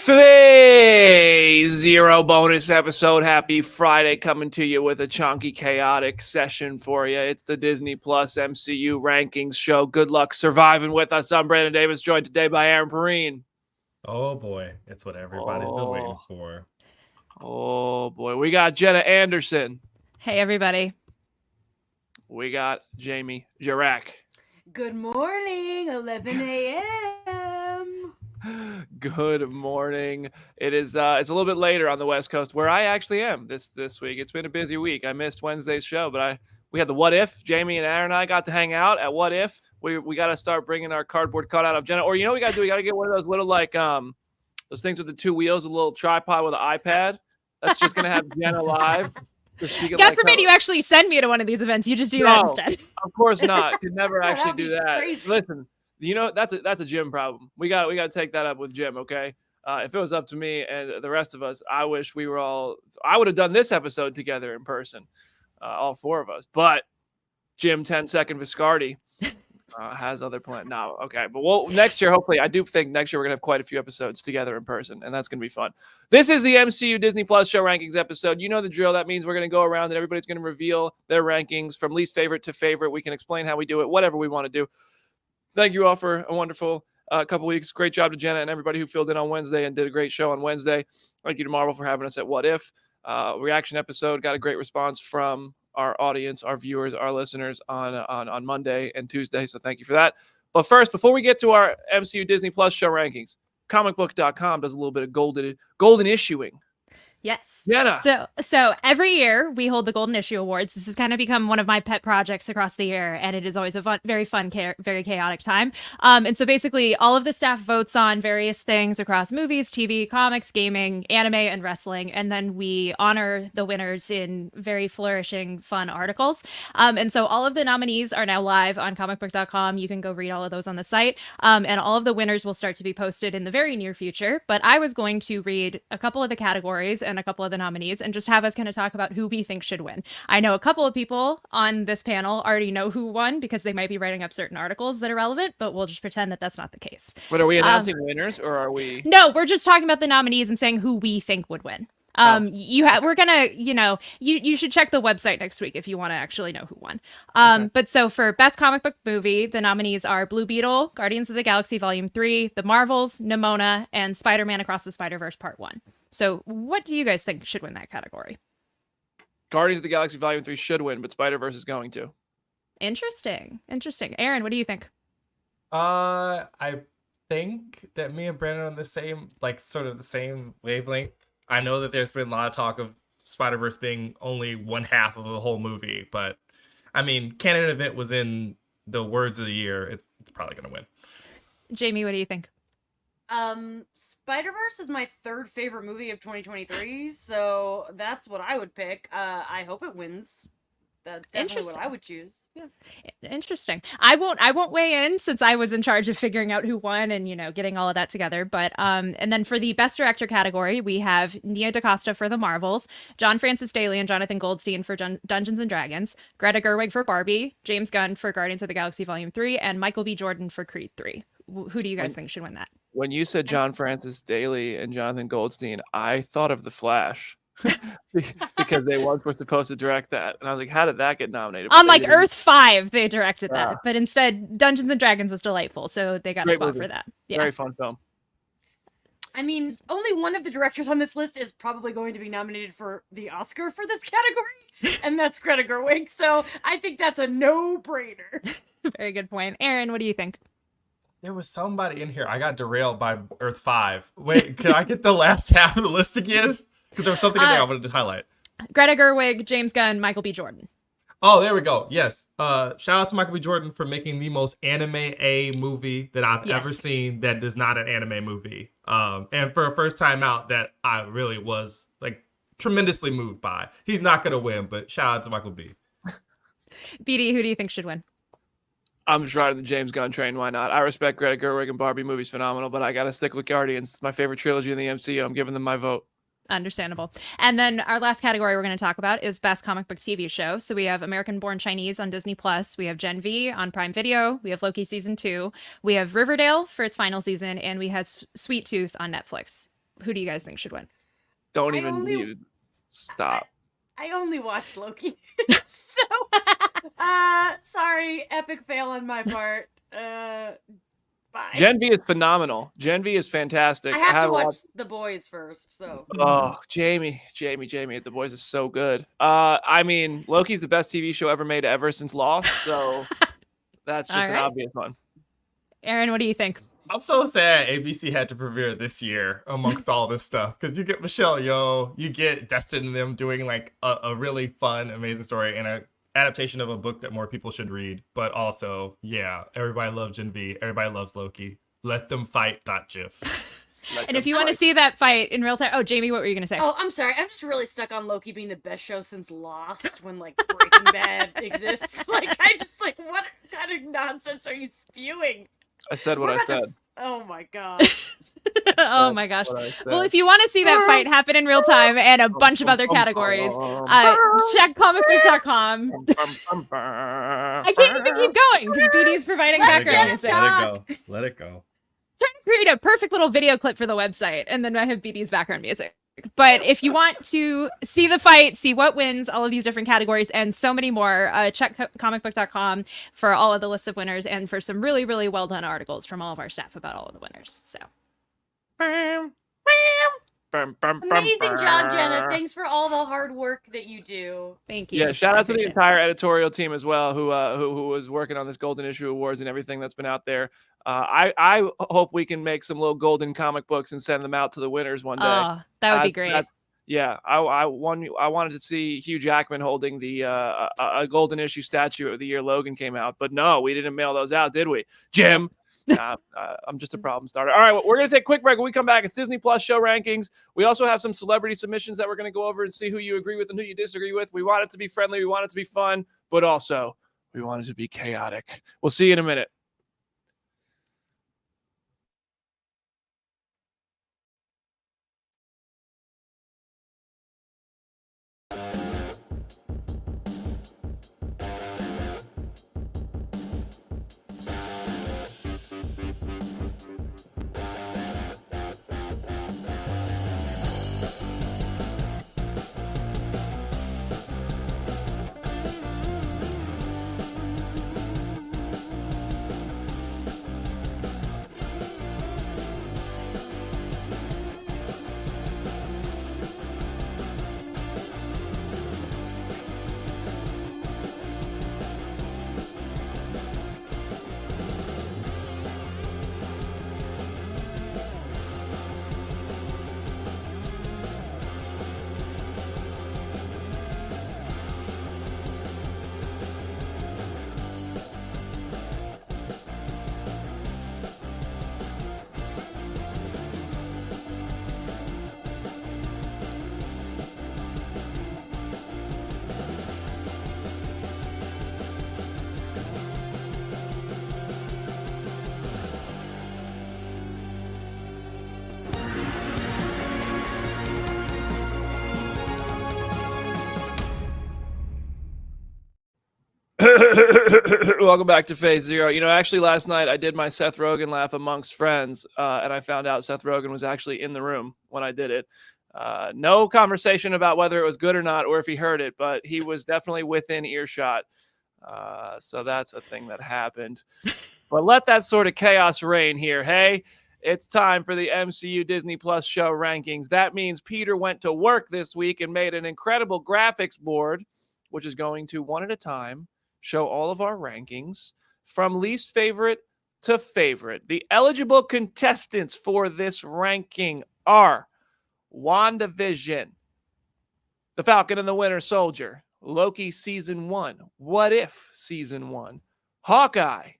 Today's zero bonus episode. Happy Friday, coming to you with a chunky, chaotic session for you. It's the Disney Plus MCU rankings show. Good luck surviving with us. I'm Brandon Davis, joined today by Aaron Perrine. Oh boy, it's what everybody's been waiting for. Oh boy, we got Jenna Anderson. Hey everybody. We got Jamie Jirac. Good morning, 11 a.m. Good morning. It is it's a little bit later on the West Coast where I actually am this week. It's been a busy week. I missed Wednesday's show, but we had the What If. Jamie and Aaron and I got to hang out at What If. We got to start bringing our cardboard cutout of Jenna. Or you know what we got to do? We got to get one of those little those things with the two wheels, a little tripod with an iPad. That's just gonna have Jenna live. So she can, God forbid you actually send me to one of these events. You just do that instead. Of course not. Could never actually do that. Crazy. Listen, you know that's a Jim problem. We got to take that up with Jim. Okay. If it was up to me and the rest of us, I wish we were all. I would have done this episode together in person, all four of us. But Jim 10-second Viscardi has other plans. No, okay. But next year, hopefully, I do think next year we're gonna have quite a few episodes together in person, and that's gonna be fun. This is the MCU Disney Plus show rankings episode. You know the drill. That means we're gonna go around and everybody's gonna reveal their rankings from least favorite to favorite. We can explain how we do it, whatever we want to do. Thank you all for a wonderful couple weeks. Great job to Jenna and everybody who filled in on Wednesday and did a great show on Wednesday. Thank you to Marvel for having us at What If. Reaction episode, got a great response from our audience, our viewers, our listeners on Monday and Tuesday. So thank you for that. But first, before we get to our MCU Disney Plus show rankings, comicbook.com does a little bit of golden issuing. Yes. Jenna. So every year we hold the Golden Issue Awards. This has kind of become one of my pet projects across the year, and it is always a very fun, very chaotic time. And so basically all of the staff votes on various things across movies, TV, comics, gaming, anime, and wrestling. And then we honor the winners in very flourishing, fun articles. And so all of the nominees are now live on comicbook.com. You can go read all of those on the site. And all of the winners will start to be posted in the very near future. But I was going to read a couple of the categories and a couple of the nominees and just have us kind of talk about who we think should win. I know a couple of people on this panel already know who won because they might be writing up certain articles that are relevant, but we'll just pretend that that's not the case. But are we announcing winners or are we? No, we're just talking about the nominees and saying who we think would win. We're gonna, you should check the website next week if you want to actually know who won. Okay. But so for best comic book movie, the nominees are Blue Beetle, Guardians of the Galaxy Volume 3, The Marvels, Nimona, and Spider-Man Across the Spider-Verse Part 1. So what do you guys think should win that category? Guardians of the Galaxy Volume 3 should win, but Spider-Verse is going to. Interesting. Aaron, what do you think? I think that me and Brandon are on the same, like, sort of the same wavelength. I know that there's been a lot of talk of Spider-Verse being only one half of a whole movie, but I mean, canon event was in the words of the year. It's probably gonna win. Jamie, what do you think? Spider-Verse is my third favorite movie of 2023, so that's what I would pick. I hope it wins. That's definitely what I would choose. Yeah. Interesting. I won't weigh in since I was in charge of figuring out who won and, you know, getting all of that together. But and then for the best director category, we have Nia DaCosta for The Marvels, John Francis Daley and Jonathan Goldstein for Dungeons and Dragons, Greta Gerwig for Barbie, James Gunn for Guardians of the Galaxy Volume 3, and Michael B. Jordan for Creed 3. Who do you guys think should win that? When you said John Francis Daley and Jonathan Goldstein, I thought of The Flash. Because they once were supposed to direct that, and I was like, how did that get nominated? On like Earth 5 they directed that, but instead Dungeons and Dragons was delightful, so they got a Great spot movie. for that. Yeah. Very fun film. I mean, only one of the directors on this list is probably going to be nominated for the Oscar for this category, and that's Greta Gerwig, so I think that's a no-brainer. Very good point. Aaron, what do you think? There was somebody in here. I got derailed by Earth 5. Wait, can I get the last half of the list again? Because there was something in there I wanted to highlight. Greta Gerwig, James Gunn, Michael B. Jordan. Oh, there we go. Yes. Shout out to Michael B. Jordan for making the most anime-A movie that I've ever seen that is not an anime movie. And for a first time out that I really was like tremendously moved by. He's not going to win, but shout out to Michael B. BD, who do you think should win? I'm just riding the James Gunn train. Why not? I respect Greta Gerwig and Barbie movie's phenomenal, but I got to stick with Guardians. It's my favorite trilogy in the MCU. I'm giving them my vote. Understandable. And then our last category we're going to talk about is Best Comic Book TV Show. So we have American Born Chinese on Disney Plus. We have Gen V on Prime Video. We have Loki Season 2. We have Riverdale for its final season. And we have Sweet Tooth on Netflix. Who do you guys think should win? Don't even stop. I only watched Loki. So, sorry, epic fail on my part. Bye. Gen V is phenomenal. Gen V is fantastic. I have to watch The Boys first, so. Oh, Jamie, The Boys is so good. I mean, Loki's the best TV show ever made ever since Lost, so that's just an obvious one. Aaron, what do you think? I'm so sad ABC had to premiere this year amongst all this stuff, because you get Michelle Yeoh, you get Destin and them doing like a really fun, amazing story and a adaptation of a book that more people should read, but also, yeah, everybody loves Gen V, everybody loves Loki. Let them fight, .gif. And if you want to see that fight in real time, Jamie, what were you going to say? Oh, I'm sorry. I'm just really stuck on Loki being the best show since Lost, when like Breaking Bad exists. Like, I just like, what kind of nonsense are you spewing? I said what I said. Oh my god. Oh my gosh. Well, if you want to see that fight happen in real time and a bunch of other categories, check comicbook.com. I can't even keep going because BD is providing background music. Let it go. Trying to create a perfect little video clip for the website, and then I have BD's background music. But if you want to see the fight, see what wins, all of these different categories, and so many more, check comicbook.com for all of the lists of winners and for some really, really well done articles from all of our staff about all of the winners. So. Amazing job, Jenna. Thanks for all the hard work that you do. Thank you. Yeah, shout out to the entire editorial team as well, who was working on this Golden Issue Awards and everything that's been out there. I hope we can make some little golden comic books and send them out to the winners one day. Oh, that would be great. Yeah, I wanted to see Hugh Jackman holding the a Golden Issue statue of the year Logan came out, but no, we didn't mail those out, did we, Jim? I'm just a problem starter. All right, well, we're going to take a quick break. When we come back, it's Disney Plus show rankings. We also have some celebrity submissions that we're going to go over and see who you agree with and who you disagree with. We want it to be friendly. We want it to be fun, but also we want it to be chaotic. We'll see you in a minute. Welcome back to Phase Zero. You know, actually, last night I did my Seth Rogen laugh amongst friends, and I found out Seth Rogen was actually in the room when I did it. No conversation about whether it was good or not, or if he heard it, but he was definitely within earshot. So that's a thing that happened. But let that sort of chaos reign here. Hey, it's time for the MCU Disney Plus show rankings. That means Peter went to work this week and made an incredible graphics board, which is going to, one at a time, show all of our rankings from least favorite to favorite. The eligible contestants for this ranking are WandaVision, The Falcon and the Winter Soldier, Loki Season 1, What If Season 1, Hawkeye,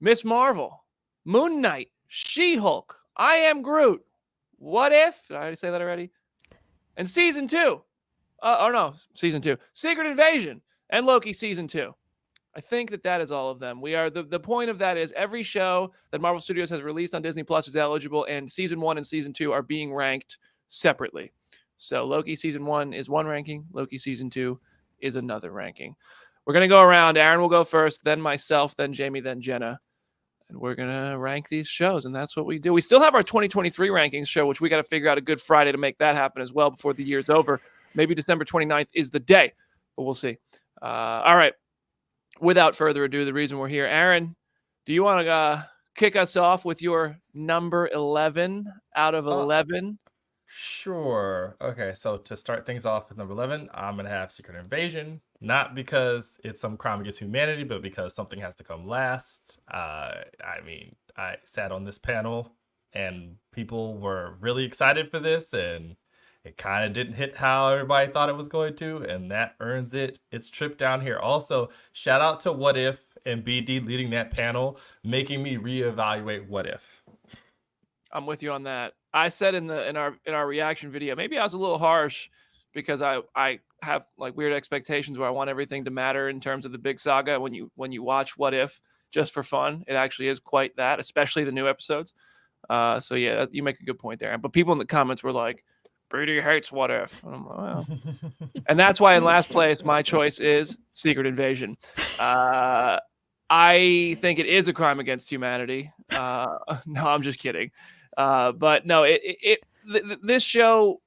Miss Marvel, Moon Knight, She-Hulk, I Am Groot, What If, did I already say that already? And Season 2, Season 2, Secret Invasion, and Loki Season 2. I think that is all of them. We are the point of that is every show that Marvel Studios has released on Disney Plus is eligible, and Season 1 and Season 2 are being ranked separately. So Loki Season 1 is one ranking, Loki Season 2 is another ranking. We're going to go around. Aaron will go first, then myself, then Jamie, then Jenna. And we're going to rank these shows, and that's what we do. We still have our 2023 rankings show, which we got to figure out a good Friday to make that happen as well before the year's over. Maybe December 29th is the day, but we'll see. All right. Without further ado, the reason we're here, Aaron, do you want to kick us off with your number 11 out of 11? Sure. Okay, so to start things off with number 11, I'm going to have Secret Invasion. Not because it's some crime against humanity, but because something has to come last. I sat on this panel and people were really excited for this, and it kind of didn't hit how everybody thought it was going to, and that earns it its trip down here. Also, shout out to What If and BD leading that panel, making me reevaluate What If. I'm with you on that. I said in our reaction video, maybe I was a little harsh because I have like weird expectations where I want everything to matter in terms of the big saga. When you watch What If just for fun, it actually is quite that, especially the new episodes. So yeah, you make a good point there. But people in the comments were like, Brady hates What If. And I'm like, well. And that's why in last place, my choice is Secret Invasion. I think it is a crime against humanity. No, I'm just kidding. But no, this show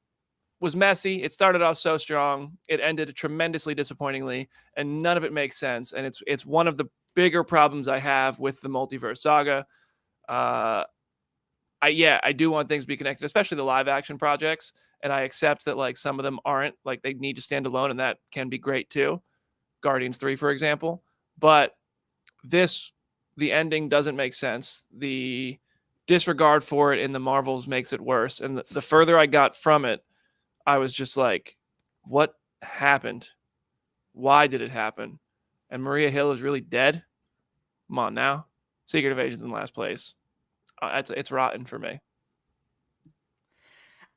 was messy. It started off so strong. It ended tremendously disappointingly, and none of it makes sense. And it's one of the bigger problems I have with the multiverse saga. I do want things to be connected, especially the live action projects. And I accept that like some of them aren't, like they need to stand alone, and that can be great too. Guardians 3, for example. But the ending doesn't make sense. The disregard for it in the Marvels makes it worse. And the further I got from it, I was just like, what happened? Why did it happen? And Maria Hill is really dead? Come on now. Secret Invasion's in last place. It's rotten for me.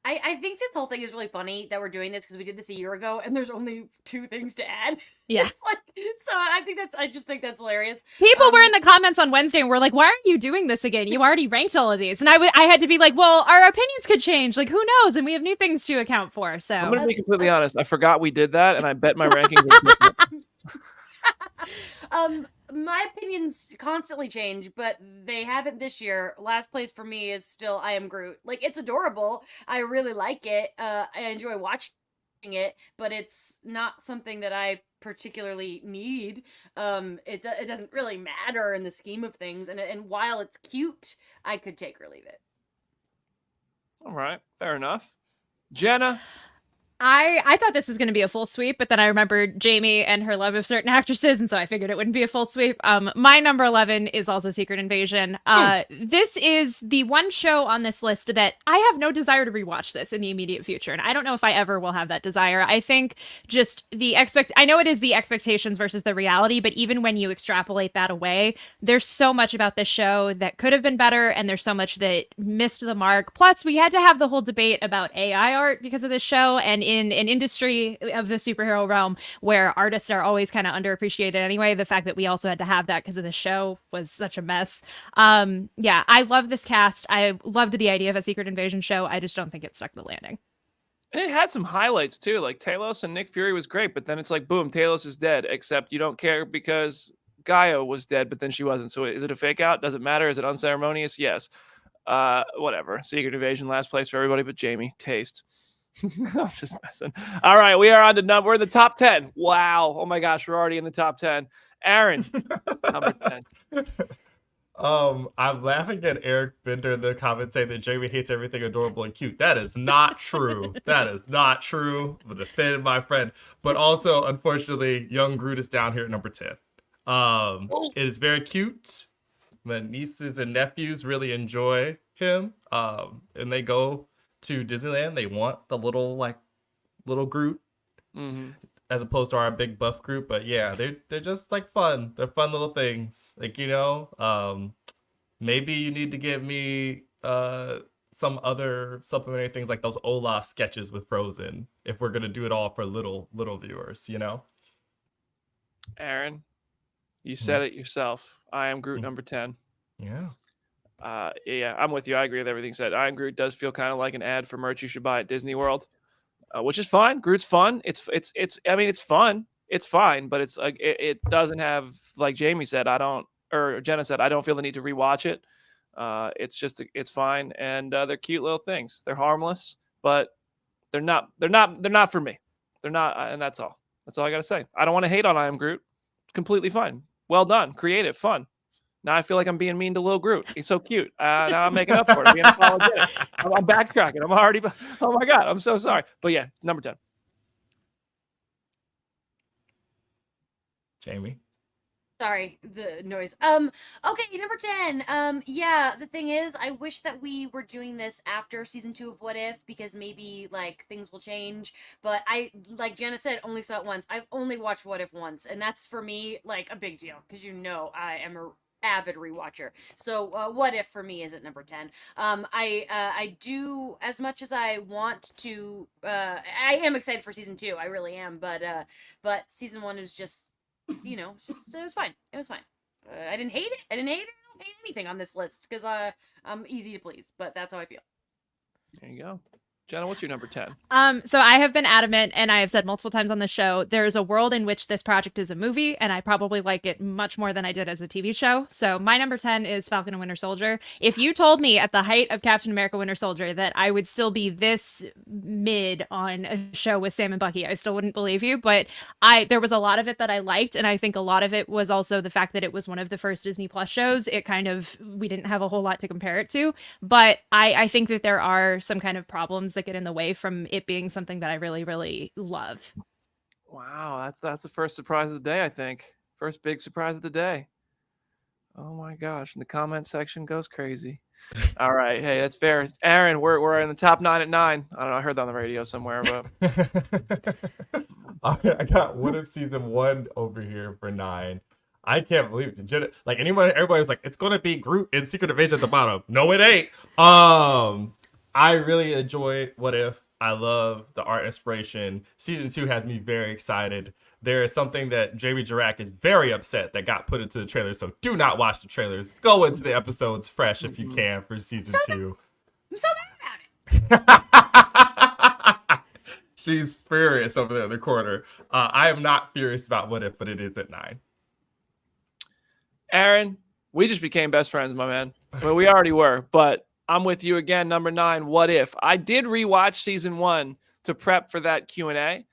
I think this whole thing is really funny that we're doing this because we did this a year ago and there's only 2 things to add. Yeah. It's like, so I just think that's hilarious. People were in the comments on Wednesday and were like, why are you doing this again? You already ranked all of these. And I had to be like, well, our opinions could change. Like, who knows? And we have new things to account for. So I'm going to be completely honest. I forgot we did that, and I bet my rankings were different. My opinions constantly change, but they haven't this year. Last place for me is still I Am Groot. Like, it's adorable. I really like it. I enjoy watching it, but it's not something that I particularly need. It doesn't really matter in the scheme of things, and while it's cute, I could take or leave it. All right, fair enough. Jenna? I thought this was going to be a full sweep, but then I remembered Jamie and her love of certain actresses, and so I figured it wouldn't be a full sweep. My number 11 is also Secret Invasion. This is the one show on this list that I have no desire to rewatch this in the immediate future, and I don't know if I ever will have that desire. I think just I know it is the expectations versus the reality, but even when you extrapolate that away, there's so much about this show that could have been better, and there's so much that missed the mark. Plus, we had to have the whole debate about AI art because of this show, and in an industry of the superhero realm where artists are always kind of underappreciated anyway, the fact that we also had to have that because of the show was such a mess. I love this cast. I loved the idea of a Secret Invasion show. I just don't think it stuck the landing. And it had some highlights too. Like Talos and Nick Fury was great, but then it's like, boom, Talos is dead. Except you don't care because Gaia was dead, but then she wasn't. So is it a fake out? Does it matter? Is it unceremonious? Yes. Whatever. Secret Invasion, last place for everybody but Jamie. Taste. I'm just messing. All right, we are on to we're in the top 10. Wow. Oh my gosh, we're already in the top 10. Aaron, number 10. I'm laughing at Eric Bender in the comments saying that Jamie hates everything adorable and cute. That is not true. That is not true. I'm gonna defend my friend. But also, unfortunately, young Groot is down here at number 10. It is very cute. My nieces and nephews really enjoy him. And they go to Disneyland. They want the little Groot. Mm-hmm. As opposed to our big buff group. But yeah, they're just like fun. They're fun little things. Like, maybe you need to give me some other supplementary things like those Olaf sketches with Frozen if we're gonna do it all for little viewers, Aaron, you said it yourself. I am Groot number 10. Yeah. Yeah, I'm with you. I agree with everything said. I am Groot does feel kind of like an ad for merch you should buy at Disney World. Which is fine. Groot's fun. It's I mean, it's fun. It's fine, but it's like it doesn't have, like Jamie said, or Jenna said, I don't feel the need to rewatch it. It's fine, and they're cute little things. They're harmless, but they're not for me. They're not, and that's all. That's all I gotta say. I don't want to hate on I Am Groot. It's completely fine. Well done, creative, fun. Now I feel like I'm being mean to Lil Groot. He's so cute. Now I'm making up for it. I'm being apologetic. I'm backtracking. I'm already. Oh my god. I'm so sorry. But yeah, number 10. Jamie. Sorry, the noise. Okay, number 10. Yeah, the thing is, I wish that we were doing this after season 2 of What If, because maybe, like, things will change. But like Jenna said, only saw it once. I've only watched What If once, and that's, for me, like, a big deal, because I am a avid rewatcher. So, What If, for me, is at number 10. I do, as much as I want to, I am excited for season 2, I really am, but season 1 is just, it was fine. It was fine. I didn't hate it. I don't hate anything on this list because I'm easy to please, but that's how I feel. There you go. Jenna, what's your number 10? So I have been adamant, and I have said multiple times on the show, there's a world in which this project is a movie, and I probably like it much more than I did as a TV show. So my number 10 is Falcon and Winter Soldier. If you told me at the height of Captain America Winter Soldier that I would still be this mid on a show with Sam and Bucky, I still wouldn't believe you. But there was a lot of it that I liked, and I think a lot of it was also the fact that it was one of the first Disney Plus shows. We didn't have a whole lot to compare it to, but I think that there are some kind of problems that get in the way from it being something that I really, really love. Wow, that's the first surprise of the day, I think. First big surprise of the day. Oh my gosh, and the comment section goes crazy. All right, hey, that's fair. Aaron, we're in the top 9 at 9. I don't know, I heard that on the radio somewhere, but I got What If season 1 over here for 9. I can't believe it. Like everybody was like, it's gonna be Groot in Secret Invasion at the bottom. No, it ain't. I really enjoyed What If. I love the art inspiration. Season 2 has me very excited. There is something that Jamie Jirak is very upset that got put into the trailer, so do not watch the trailers. Go into the episodes fresh if you can for season 2. I'm so mad about it. She's furious over there in the corner. I am not furious about What If, but it is at 9. Aaron, we just became best friends, my man. Well, we already were, but I'm with you again. Number 9, What If. I did rewatch season 1 to prep for that Q&A,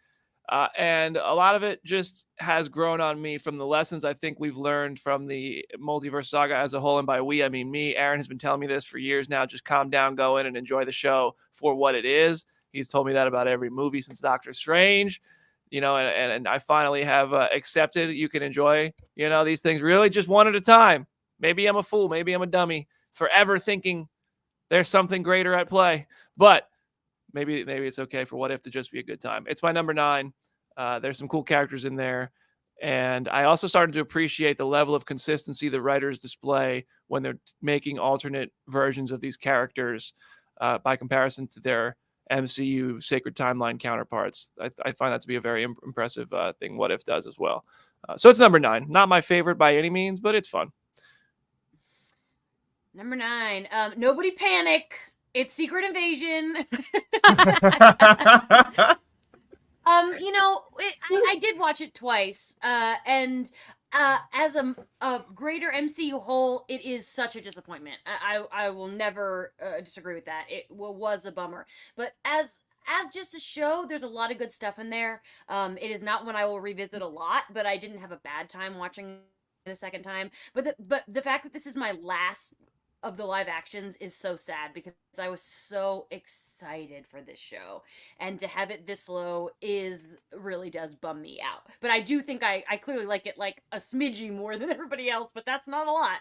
and a lot of it just has grown on me from the lessons I think we've learned from the multiverse saga as a whole. And by we, I mean me. Aaron has been telling me this for years now. Just calm down, go in and enjoy the show for what it is. He's told me that about every movie since Doctor Strange. And I finally have accepted you can enjoy, these things really just one at a time. Maybe I'm a fool. Maybe I'm a dummy forever thinking there's something greater at play, but maybe it's okay for What If to just be a good time. It's my number 9. There's some cool characters in there. And I also started to appreciate the level of consistency the writers display when they're making alternate versions of these characters by comparison to their MCU Sacred Timeline counterparts. I find that to be a very impressive thing What If does as well. So it's number 9. Not my favorite by any means, but it's fun. Number 9. Nobody panic. It's Secret Invasion. I did watch it twice, and as a greater MCU whole, it is such a disappointment. I will never disagree with that. It was a bummer, but as just a show, there's a lot of good stuff in there. It is not one I will revisit a lot, but I didn't have a bad time watching it a second time. But the fact that this is my last of the live actions is so sad because I was so excited for this show, and to have it this low really does bum me out. But I do think I clearly like it like a smidgy more than everybody else, but that's not a lot.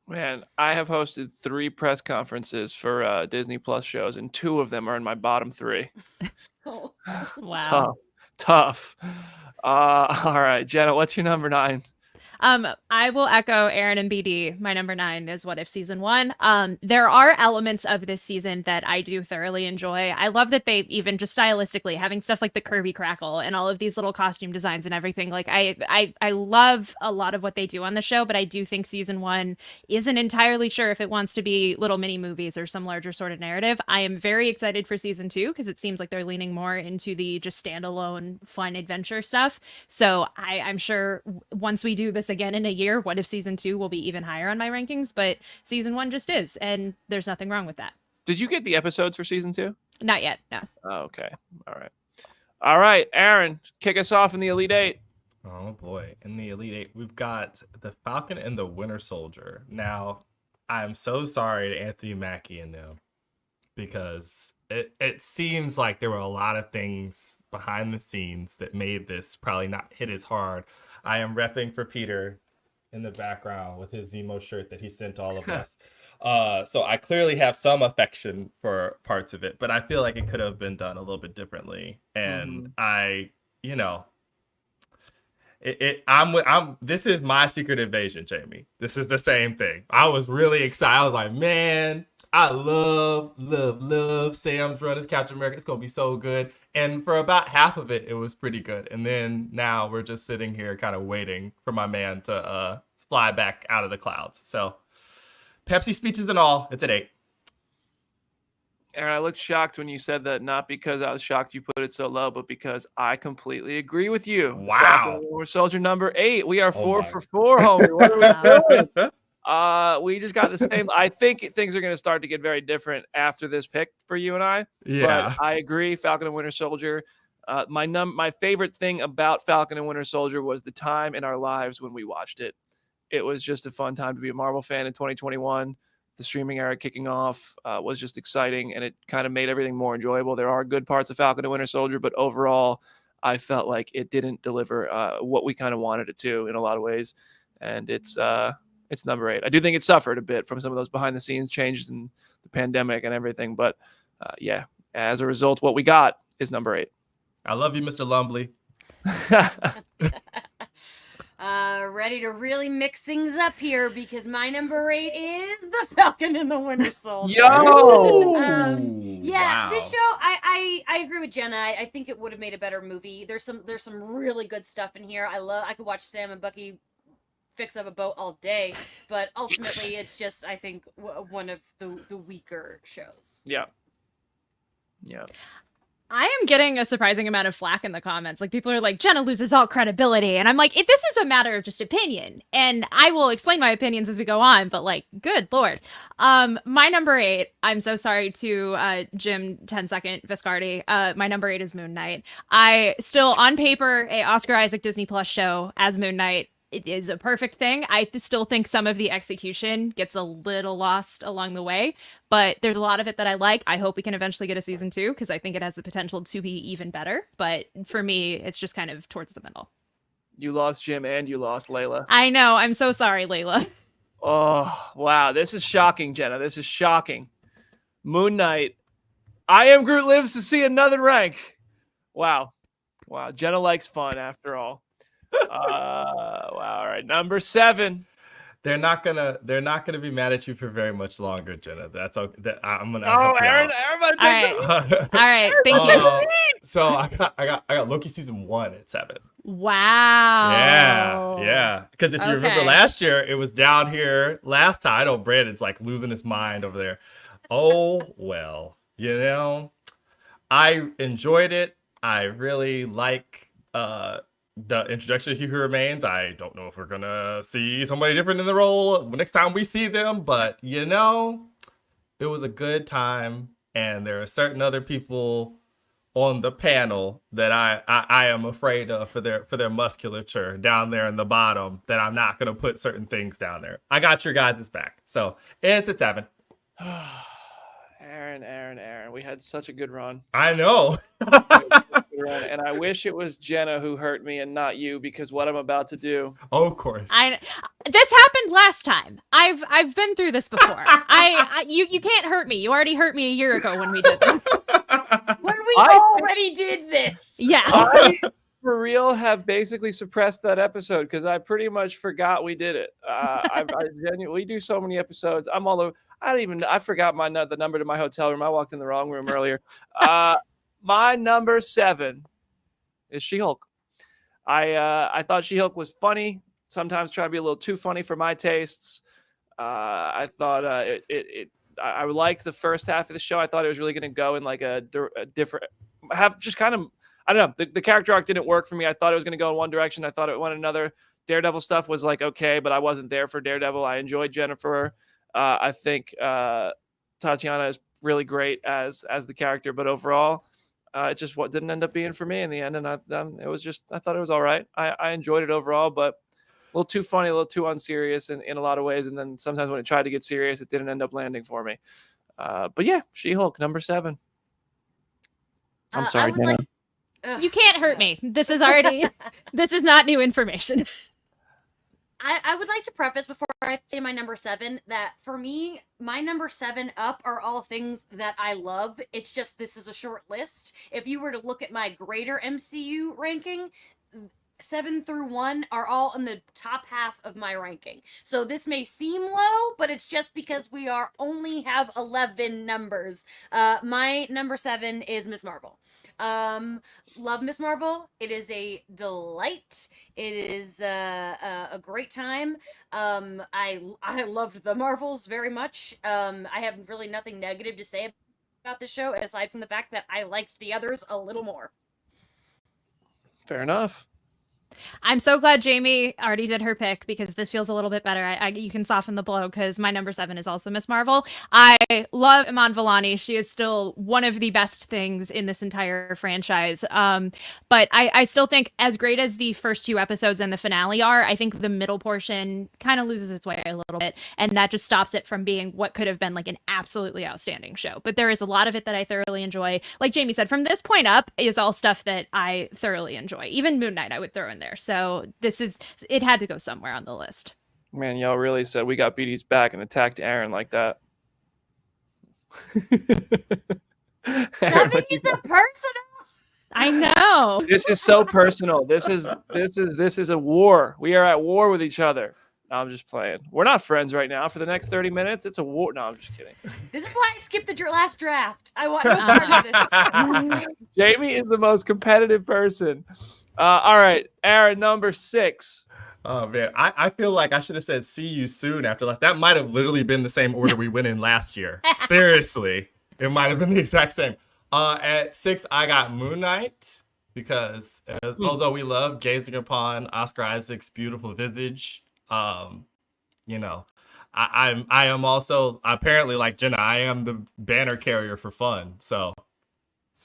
Man, I have hosted 3 press conferences for Disney Plus shows, and 2 of them are in my bottom 3. Oh. Wow. Tough. All right, Jenna, what's your number 9? I will echo Aaron and BD. My number 9 is What If Season 1. There are elements of this season that I do thoroughly enjoy. I love that they even just stylistically having stuff like the Kirby Crackle and all of these little costume designs and everything. Like I love a lot of what they do on the show, but I do think season 1 isn't entirely sure if it wants to be little mini movies or some larger sort of narrative. I am very excited for season 2 because it seems like they're leaning more into the just standalone fun adventure stuff. So I'm sure once we do this again in a year, What If Season 2 will be even higher on my rankings, but season 1 just is, and there's nothing wrong with that. Did you get the episodes for season 2? Not yet, no. Oh, okay. All right, Aaron, kick us off in the Elite 8. Oh boy, in the Elite 8, we've got the Falcon and the Winter Soldier. Now, I'm so sorry to Anthony Mackie and them, because it seems like there were a lot of things behind the scenes that made this probably not hit as hard. I am repping for Peter in the background with his Zemo shirt that he sent all of us. So I clearly have some affection for parts of it, but I feel like it could have been done a little bit differently. And this is my Secret Invasion, Jamie. This is the same thing. I was really excited. I was like, man, I love Sam's run as Captain America. It's going to be so good. And for about half of it, it was pretty good. And then now we're just sitting here kind of waiting for my man to fly back out of the clouds. So Pepsi speeches and all, it's at 8. Aaron, I looked shocked when you said that, not because I was shocked you put it so low, but because I completely agree with you. Wow. We're Soldier number 8. We are 4 my. for 4, homie. What are we doing? We just got the same. I think things are going to start to get very different after this pick for you and I. Yeah. But I agree. Falcon and Winter Soldier. My favorite thing about Falcon and Winter Soldier was the time in our lives when we watched it. It was just a fun time to be a Marvel fan in 2021. The streaming era kicking off was just exciting, and it kind of made everything more enjoyable. There are good parts of Falcon and Winter Soldier, but overall, I felt like it didn't deliver what we kind of wanted it to in a lot of ways. And it's number 8. I do think it suffered a bit from some of those behind the scenes changes in the pandemic and everything. But as a result, what we got is number 8. I love you, Mr. Lumbly. Ready to really mix things up here because my number 8 is the Falcon and the Winter Soldier. Yo! Wow. This show, I agree with Jenna. I think it would have made a better movie. There's some really good stuff in here. I could watch Sam and Bucky fix up a boat all day, but ultimately it's just, I think, one of the weaker shows. Yeah. I am getting a surprising amount of flack in the comments. Like, people are like, Jenna loses all credibility. And I'm like, if this is a matter of just opinion, and I will explain my opinions as we go on, but like, good Lord. My number 8, I'm so sorry to Jim 10-second Viscardi. My number 8 is Moon Knight. I still, on paper, a Oscar Isaac Disney Plus show as Moon Knight. It is a perfect thing. I still think some of the execution gets a little lost along the way, but there's a lot of it that I like. I hope we can eventually get a season 2 because I think it has the potential to be even better. But for me, it's just kind of towards the middle. You lost Jim and you lost Layla. I know. I'm so sorry, Layla. Oh, wow. This is shocking, Jenna. This is shocking. Moon Knight. I Am Groot lives to see another rank. Wow. Jenna likes fun after all. Wow. All right. Number 7. They're not gonna be mad at you for very much longer, Jenna. That's okay. I'm gonna. Oh, help you Aaron, out. everybody takes All right. Thank you. So I got Loki season 1 at 7. Wow. Yeah. Because if you remember last year, it was down here last time. I know Brandon's like losing his mind over there. Oh, well, I enjoyed it. I really like the introduction of He Who Remains. I don't know if we're gonna see somebody different in the role next time we see them, but it was a good time, and there are certain other people on the panel that I am afraid of for their musculature down there in the bottom, that I'm not gonna put certain things down there. I got your guys' back. So it's at 7. Aaron, we had such a good run. I know. And I wish it was Jenna who hurt me and not you, because what I'm about to do. Oh, of course. This happened last time. I've been through this before. You can't hurt me. You already hurt me a year ago when we did this. When we already did this. Yeah. I, for real, have basically suppressed that episode because I pretty much forgot we did it. I genuinely, we do so many episodes. I'm all over. I forgot the number to my hotel room. I walked in the wrong room earlier. My number 7 is She-Hulk. I thought She-Hulk was funny. Sometimes try to be a little too funny for my tastes. I thought I liked the first half of the show. I thought it was really going to go in like a different, I don't know. The character arc didn't work for me. I thought it was going to go in one direction. I thought it went another. Daredevil stuff was like, okay, but I wasn't there for Daredevil. I enjoyed Jennifer. I think Tatiana is really great as the character, but overall, it just didn't end up being for me in the end. And I thought it was all right. I enjoyed it overall, but a little too funny, a little too unserious in a lot of ways. And then sometimes when it tried to get serious, it didn't end up landing for me. But yeah, She-Hulk, number 7. I'm sorry, Dana. You can't hurt me. This is not new information. I would like to preface before I say my number 7 that for me, my number 7 up are all things that I love. It's just this is a short list. If you were to look at my greater MCU ranking, 7 through 1 are all in the top half of my ranking. So this may seem low, but it's just because we only have 11 numbers. My number 7 is Miss Marvel. Love Miss Marvel. It is a delight. It is a great time. I loved the Marvels very much. I have really nothing negative to say about the show aside from the fact that I liked the others a little more. Fair enough. I'm so glad Jamie already did her pick because this feels a little bit better. You can soften the blow because my number 7 is also Miss Marvel. I love Iman Vellani. She is still one of the best things in this entire franchise. But I still think as great as the first 2 episodes and the finale are, I think the middle portion kind of loses its way a little bit. And that just stops it from being what could have been like an absolutely outstanding show. But there is a lot of it that I thoroughly enjoy. Like Jamie said, from this point up is all stuff that I thoroughly enjoy. Even Moon Knight I would throw in there. So it had to go somewhere on the list. Man, y'all really said we got BD's back and attacked Aaron like that. Nothing is a personal. I know. This is so personal. This is a war. We are at war with each other. No, I'm just playing. We're not friends right now. For the next 30 minutes, it's a war. No, I'm just kidding. This is why I skipped the last draft. I want no part of this. Jamie is the most competitive person. All right, Aaron, number 6. Oh man, I feel like I should have said see you soon after last. That might have literally been the same order we went in last year. Seriously, it might have been the exact same. At 6, I got Moon Knight because although we love gazing upon Oscar Isaac's beautiful visage, I am also apparently like Jenna. I am the banner carrier for fun. So.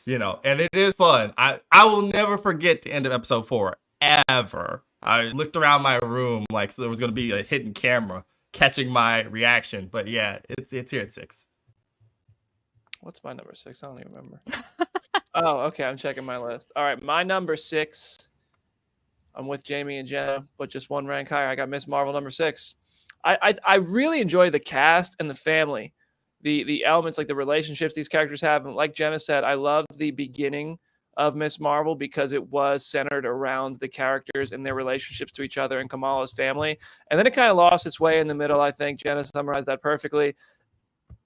And it is fun. I will never forget the end of episode 4, ever. I looked around my room like so there was going to be a hidden camera catching my reaction. But yeah, it's here at 6. What's my number 6? I don't even remember. Oh, okay. I'm checking my list. All right, my number 6. I'm with Jamie and Jenna, but just one rank higher. I got Miss Marvel number 6. I really enjoy the cast and the family. The elements, like the relationships these characters have. And like Jenna said, I love the beginning of Miss Marvel because it was centered around the characters and their relationships to each other and Kamala's family. And then it kind of lost its way in the middle. I think Jenna summarized that perfectly.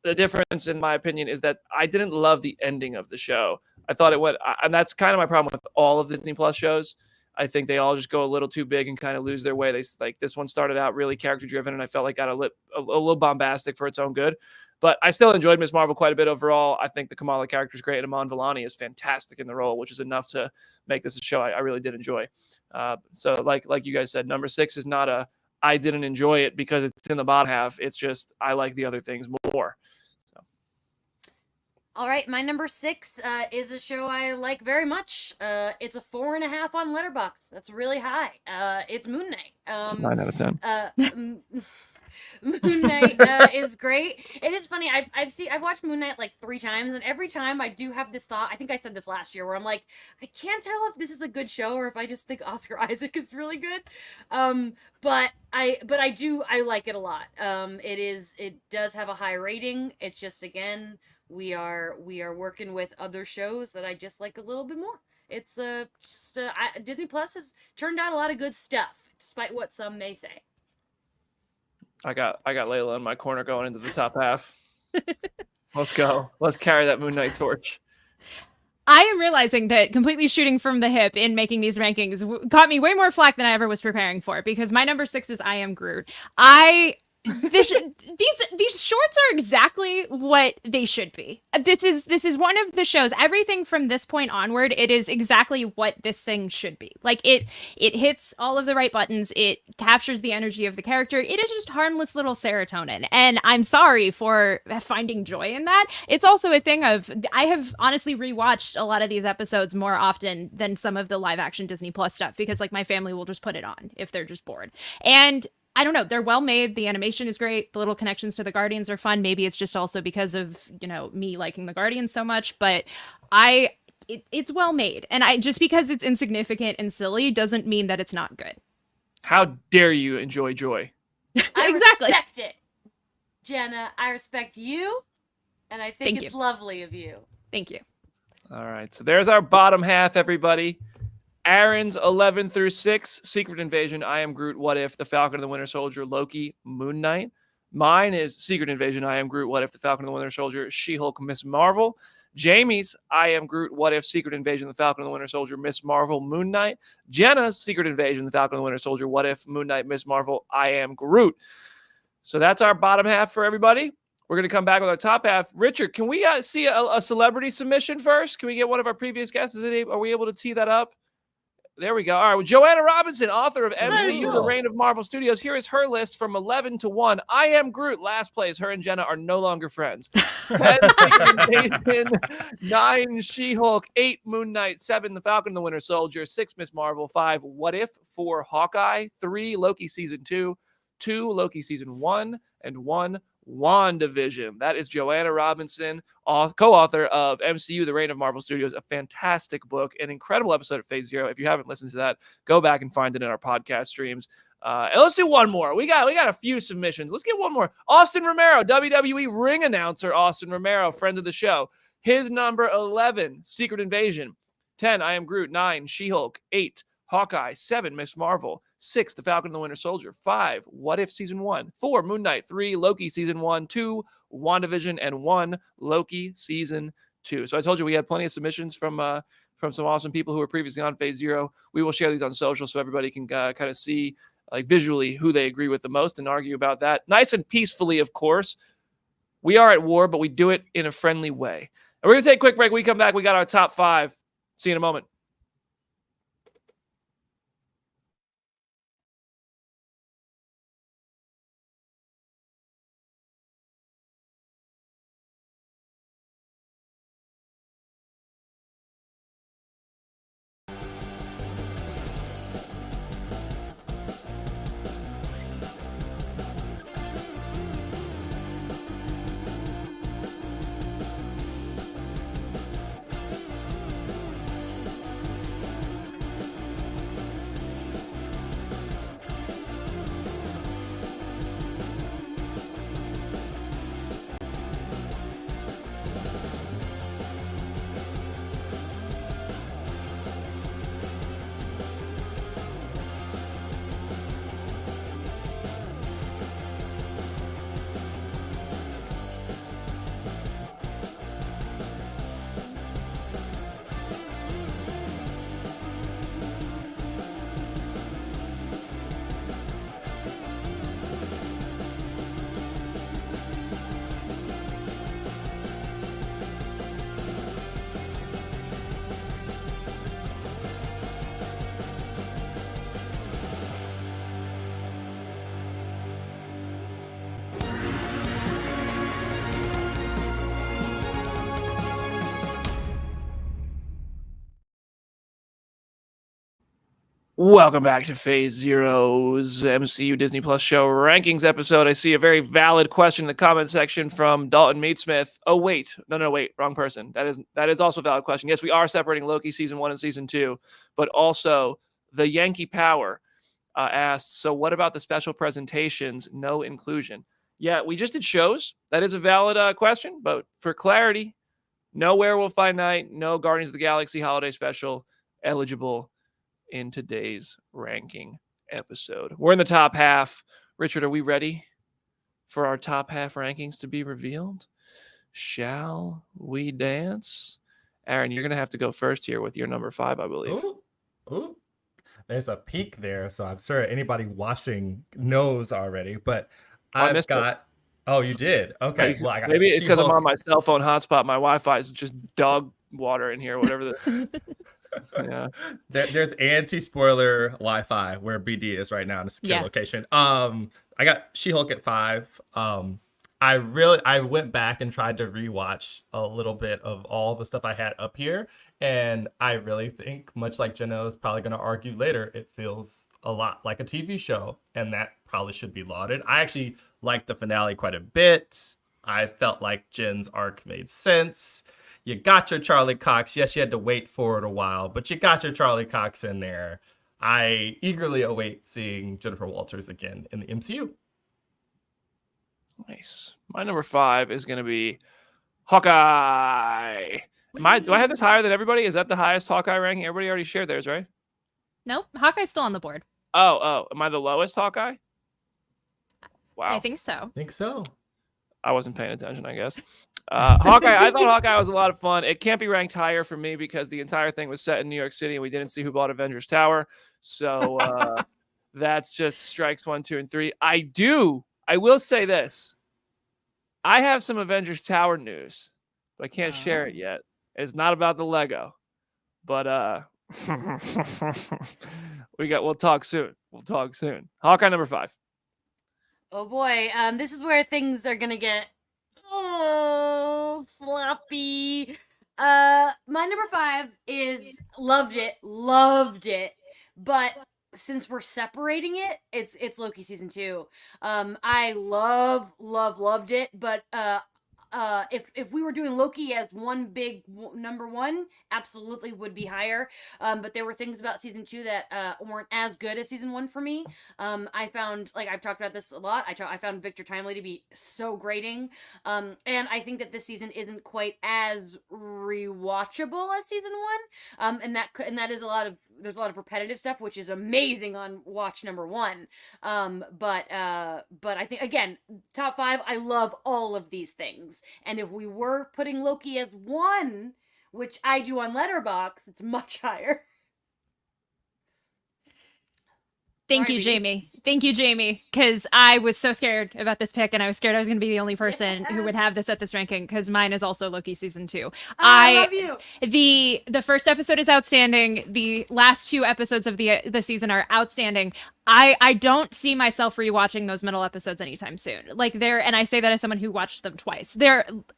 The difference, in my opinion, is that I didn't love the ending of the show. I thought it went, and that's kind of my problem with all of Disney Plus shows. I think they all just go a little too big and kind of lose their way. They like this one started out really character driven, and I felt like got a little bombastic for its own good. But I still enjoyed Ms. Marvel quite a bit overall. I think the Kamala character is great, and Iman Vellani is fantastic in the role, which is enough to make this a show I really did enjoy. So like you guys said, number 6 is not a I didn't enjoy it because it's in the bottom half. It's just I like the other things more. So. All right, my number 6 is a show I like very much. It's a 4.5 on Letterboxd. That's really high. It's Moon Knight. It's a 9 out of 10. Moon Knight is great. It is funny. I've watched Moon Knight like 3 times, and every time I do have this thought. I think I said this last year, where I'm like, I can't tell if this is a good show or if I just think Oscar Isaac is really good. But I like it a lot. It does have a high rating. It's just, again, we are working with other shows that I just like a little bit more. It's Disney Plus has turned out a lot of good stuff, despite what some may say. I got Layla in my corner going into the top half. Let's go. Let's carry that Moon Knight torch. I am realizing that completely shooting from the hip in making these rankings caught me way more flack than I ever was preparing for, because my number 6 is I Am Groot. These shorts are exactly what they should be. This is one of the shows. Everything from this point onward, it is exactly what this thing should be. Like it hits all of the right buttons. It captures the energy of the character. It is just harmless little serotonin. And I'm sorry for finding joy in that. It's also a thing of, I have honestly rewatched a lot of these episodes more often than some of the live action Disney Plus stuff, because like my family will just put it on if they're just bored. And I don't know, they're well made. The animation is great. The little connections to the Guardians are fun. Maybe it's just also because of, me liking the Guardians so much, but it's well made. And just because it's insignificant and silly doesn't mean that it's not good. How dare you enjoy joy? I Exactly. respect it. Jenna, I respect you, and I think it's lovely of you. Thank you. All right, so there's our bottom half, everybody. Aaron's 11 through 6, Secret Invasion, I Am Groot, What If, The Falcon and the Winter Soldier, Loki, Moon Knight. Mine is Secret Invasion, I Am Groot, What If, The Falcon and the Winter Soldier, She-Hulk, Miss Marvel. Jamie's I Am Groot, What If, Secret Invasion, The Falcon and the Winter Soldier, Miss Marvel, Moon Knight. Jenna's Secret Invasion, The Falcon and the Winter Soldier, What If, Moon Knight, Miss Marvel, I Am Groot. So that's our bottom half for everybody. We're going to come back with our top half. Richard, can we see a celebrity submission first? Can we get one of our previous guests? Are we able to tee that up? There we go. All right. Well, Joanna Robinson, author of MCU, The Reign of Marvel Studios. Here is her list from 11 to 1. I Am Groot, last place. Her and Jenna are no longer friends. 10, 9, She-Hulk. 8, Moon Knight. 7, The Falcon and the Winter Soldier. 6, Miss Marvel. 5, What If. 4, Hawkeye. 3, Loki Season 2. 2, Loki Season 1. And 1, WandaVision. That is Joanna Robinson, co-author of MCU, The Reign of Marvel Studios, a fantastic book, an incredible episode of Phase Zero. If you haven't listened to that, go back and find it in our podcast streams. And let's do one more. We got a few submissions. Let's get one more. Austin Romero, WWE ring announcer Austin Romero, friend of the show. His number 11, Secret Invasion. 10, I Am Groot. 9, She-Hulk. 8, Hawkeye. 7, Miss Marvel. 6, The Falcon and the Winter Soldier. 5, What If Season 1. 4, Moon Knight. 3, Loki Season 1. 2, WandaVision. And 1, Loki Season 2. So I told you we had plenty of submissions from some awesome people who were previously on Phase Zero. We will share these on social so everybody can kind of see like visually who they agree with the most and argue about that. Nice and peacefully, of course. We are at war, but we do it in a friendly way. And we're going to take a quick break. When we come back, we got our top 5. See you in a moment. Welcome back to Phase Zero's MCU Disney Plus show rankings episode. I see a very valid question in the comment section from Dalton Meadsmith. Oh, wait. No, wait. Wrong person. That is also a valid question. Yes, we are separating Loki season 1 and season 2, but also the Yankee Power asked, so what about the special presentations? No inclusion. Yeah, we just did shows. That is a valid question, but for clarity, no Werewolf by Night, no Guardians of the Galaxy holiday special eligible in today's ranking episode. We're in the top half. Richard, are we ready for our top half rankings to be revealed? Shall we dance? Aaron, you're going to have to go first here with your number 5, I believe. Ooh. There's a peak there, so I'm sure anybody watching knows already, but I've got... Oh, you did? Okay. Well, I got maybe it's because I'm on my cell phone hotspot. My Wi-Fi is just dog water in here, whatever the... Yeah. There's anti-spoiler Wi-Fi where BD is right now in a secure location. I got She-Hulk at 5. I went back and tried to rewatch a little bit of all the stuff I had up here, and I really think, much like Jenna is probably going to argue later, it feels a lot like a TV show, and that probably should be lauded. I actually liked the finale quite a bit. I felt like Jen's arc made sense. You got your Charlie Cox. Yes, you had to wait for it a while, but you got your Charlie Cox in there. I eagerly await seeing Jennifer Walters again in the MCU. Nice. My number 5 is going to be Hawkeye. Do I have this higher than everybody? Is that the highest Hawkeye ranking? Everybody already shared theirs, right? Nope. Hawkeye's still on the board. Oh. Am I the lowest Hawkeye? Wow. I think so. I wasn't paying attention, I guess. Hawkeye, I thought Hawkeye was a lot of fun. It can't be ranked higher for me because the entire thing was set in New York City and we didn't see who bought Avengers Tower. So that's just strikes 1, 2, and 3. I will say this. I have some Avengers Tower news, but I can't share it yet. It's not about the Lego, but we'll talk soon. Hawkeye number 5. Oh boy, this is where things are gonna get floppy. My number 5 is loved it, but since we're separating it, it's Loki season 2. I loved it, but if we were doing Loki as one big number 1, absolutely would be higher. But there were things about season 2 that weren't as good as season 1 for me. I found, like I've talked about this a lot, I found Victor Timely to be so grating. And I think that this season isn't quite as rewatchable as season 1. And that is there's a lot of repetitive stuff, which is amazing on watch number 1. But I think, again, top 5, I love all of these things. And if we were putting Loki as 1, which I do on Letterboxd, it's much higher. Thank you, Jamie. Because I was so scared about this pick, and I was scared I was going to be the only person who would have this at this ranking, because mine is also Loki season 2. I love you. The first episode is outstanding. The last 2 episodes of the season are outstanding. I don't see myself rewatching those middle episodes anytime soon. And I say that as someone who watched them twice.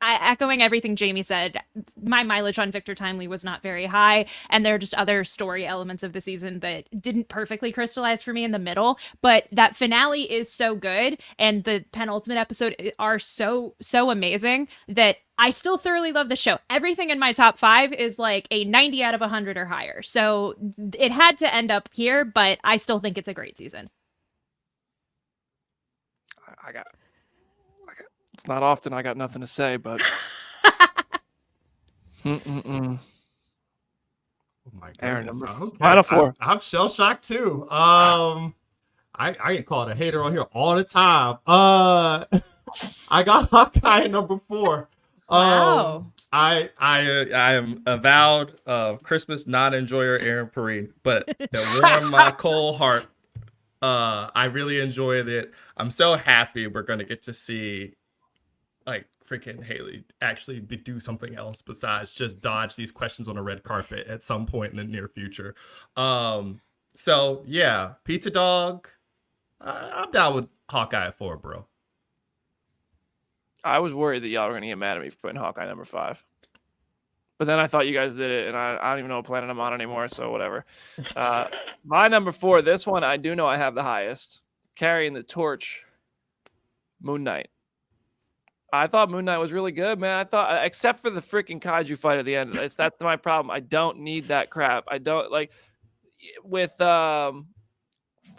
Echoing everything Jamie said, my mileage on Victor Timely was not very high, and there are just other story elements of the season that didn't perfectly crystallize for me in the middle. But that finale is so good, and the penultimate episode are so amazing that I still thoroughly love the show. Everything in my top 5 is like a 90 out of 100 or higher. So it had to end up here, but I still think it's a great season. I got it's not often I got nothing to say, but Oh my Aaron, goodness. Okay. Final 4. I'm shell shocked too. I get called a hater on here all the time. I got Hawkeye number 4. Wow. I am avowed Christmas non-enjoyer Aaron Perrine, but that warmed my cold heart. I really enjoyed it. I'm so happy we're gonna get to see like freaking Haley actually do something else besides just dodge these questions on a red carpet at some point in the near future. So yeah, Pizza Dog. I'm down with Hawkeye at 4, bro. I was worried that y'all were going to get mad at me for putting Hawkeye number 5. But then I thought you guys did it, and I don't even know what planet I'm on anymore, so whatever. My number 4, this one I do know I have the highest. Carrying the torch, Moon Knight. I thought Moon Knight was really good, man. I thought, except for the freaking kaiju fight at the end, that's my problem. I don't need that crap. I don't like with what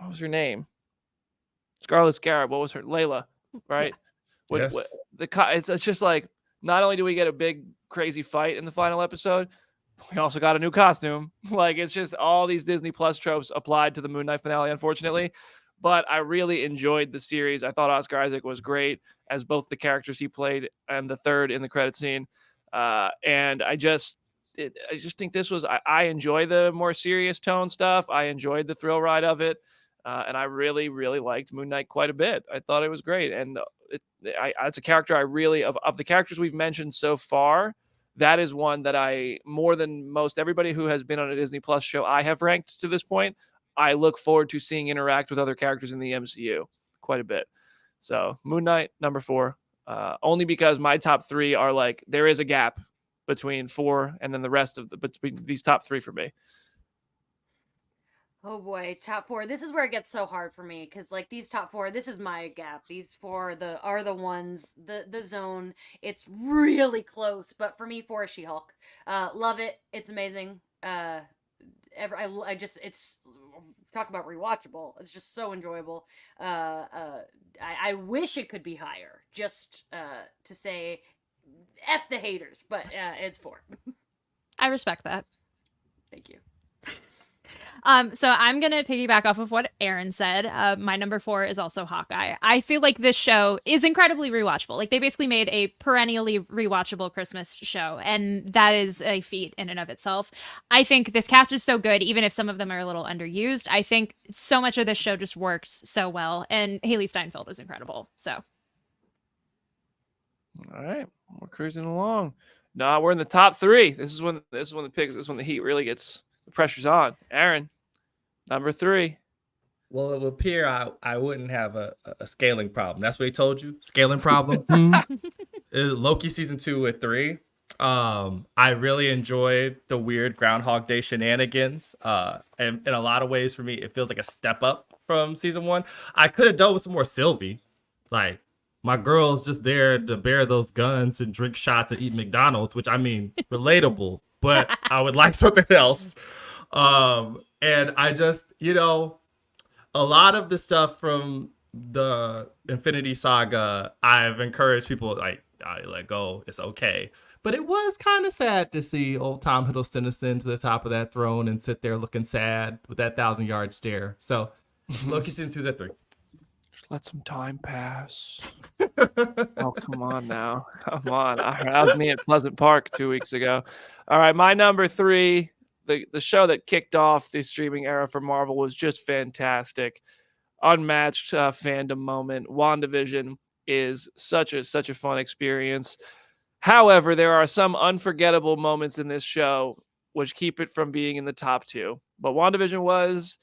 was her name? Scarlet Scarab. What was her? Layla, right? Yes. It's just like, not only do we get a big crazy fight in the final episode, we also got a new costume. Like, it's just all these Disney Plus tropes applied to the Moon Knight finale, unfortunately. But I really enjoyed the series. I thought Oscar Isaac was great as both the characters he played and the third in the credit scene. And I just think this was, I enjoy the more serious tone stuff. I enjoyed the thrill ride of it. And I really, really liked Moon Knight quite a bit. I thought it was great. And it's a character I really, of the characters we've mentioned so far, that is one that I, more than most everybody who has been on a Disney Plus show I have ranked to this point, I look forward to seeing interact with other characters in the MCU quite a bit. So Moon Knight, number 4, only because my top 3 are like, there is a gap between 4 and then the rest of between these top 3 for me. Oh boy, top 4. This is where it gets so hard for me, because like these top 4, this is my gap. These 4 are the ones, the zone. It's really close, but for me, 4 is She-Hulk. Love it. It's amazing. I just, it's, talk about rewatchable. It's just so enjoyable. I wish it could be higher, just to say F the haters, but it's 4. I respect that. Thank you. So I'm going to piggyback off of what Aaron said. My number 4 is also Hawkeye. I feel like this show is incredibly rewatchable. Like, they basically made a perennially rewatchable Christmas show, and that is a feat in and of itself. I think this cast is so good, even if some of them are a little underused. I think so much of this show just works so well, and Haley Steinfeld is incredible. So. All right, we're cruising along. No, we're in the top 3. This is when the heat really gets, the pressure's on. Aaron, number 3. Well, it would appear I wouldn't have a scaling problem. That's what he told you? Scaling problem? Loki season 2 with 3. I really enjoyed the weird Groundhog Day shenanigans. And in a lot of ways, for me, it feels like a step up from season 1. I could have done with some more Sylvie. Like, my girl's just there to bear those guns and drink shots and eat McDonald's, which, I mean, relatable, but I would like something else. And I just, a lot of the stuff from the Infinity Saga, I've encouraged people, like, let go, it's okay. But it was kind of sad to see old Tom Hiddleston ascend to the top of that throne and sit there looking sad with that 1,000-yard stare. So, Loki season 2 is at 3. Just let some time pass. Oh, come on now. Come on. That was me at Pleasant Park 2 weeks ago. All right, my number 3, the show that kicked off the streaming era for Marvel, was just fantastic. Unmatched fandom moment. WandaVision is such a fun experience. However, there are some unforgettable moments in this show which keep it from being in the top 2. But WandaVision was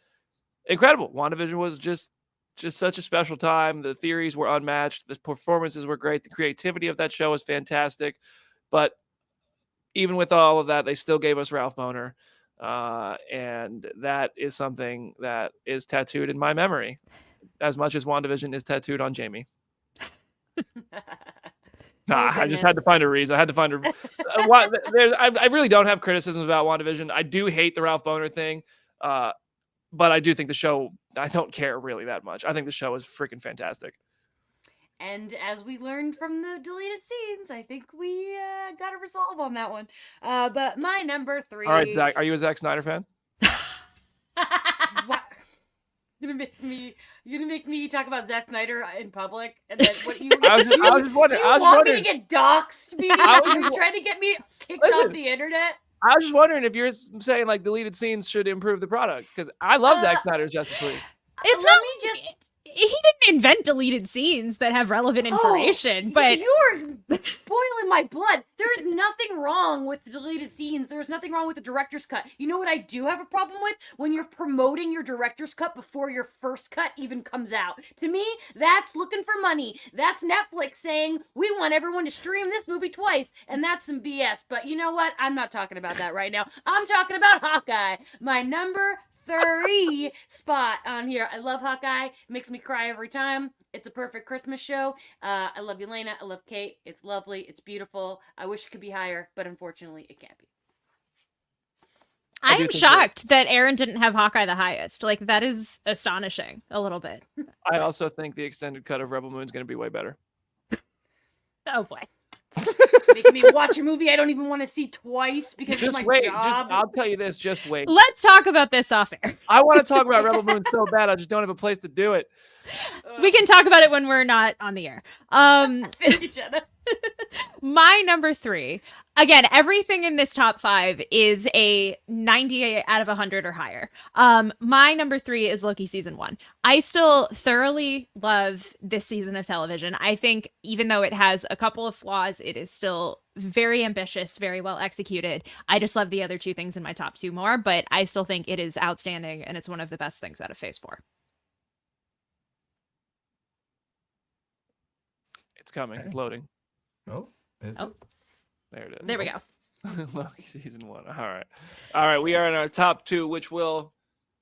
incredible. WandaVision was just such a special time. The theories were unmatched. The performances were great. The creativity of that show was fantastic. But even with all of that, they still gave us Ralph Bohner. And that is something that is tattooed in my memory, as much as WandaVision is tattooed on Jamie. I just had to find a reason. I had to find a. I really don't have criticisms about WandaVision. I do hate the Ralph Bohner thing, but I do think the show, I don't care really that much. I think the show is freaking fantastic. And as we learned from the deleted scenes, I think we got a resolve on that one. But my number 3. All right, Zach, are you a Zack Snyder fan? What? You're gonna make me talk about Zack Snyder in public, and then what you? I was just wondering. Do you want me to get doxxed? Are you trying to get me kicked off the internet? I was just wondering if you're saying like deleted scenes should improve the product, because I love Zack Snyder's Justice League. It's Let me just. he didn't invent deleted scenes that have relevant information, but you're boiling my blood. There is nothing wrong with deleted scenes. There's nothing wrong with the director's cut. You know what I do have a problem with? When you're promoting your director's cut before your first cut even comes out. To me, that's looking for money. That's Netflix saying, we want everyone to stream this movie twice, and that's some BS. But you know what? I'm not talking about that right now. I'm talking about Hawkeye, my number 3 spot on here. I love Hawkeye. It makes me cry every time. It's a perfect Christmas show. I love Yelena. I love Kate. It's lovely. It's beautiful. I wish it could be higher, but unfortunately it can't be. I am shocked that Aaron didn't have Hawkeye the highest. Like, that is astonishing a little bit. I also think the extended cut of Rebel Moon is going to be way better. Oh boy. Making me watch a movie I don't even want to see twice because Just of my wait. job. I'll tell you this. Just wait. Let's talk about this off air. I want to talk about Rebel Moon so bad. I just don't have a place to do it. We can talk about it when we're not on the air. Thank you, Jenna. My number 3, again, everything in this top 5 is a 98 out of 100 or higher. My number 3 is Loki season 1. I still thoroughly love this season of television. I think even though it has a couple of flaws, it is still very ambitious, very well executed. I just love the other 2 things in my top 2 more, but I still think it is outstanding, and it's one of the best things out of Phase 4. It's coming. It's loading. Oh, is it? There it is. There we go. Loki season 1. All right. We are in our top 2, which will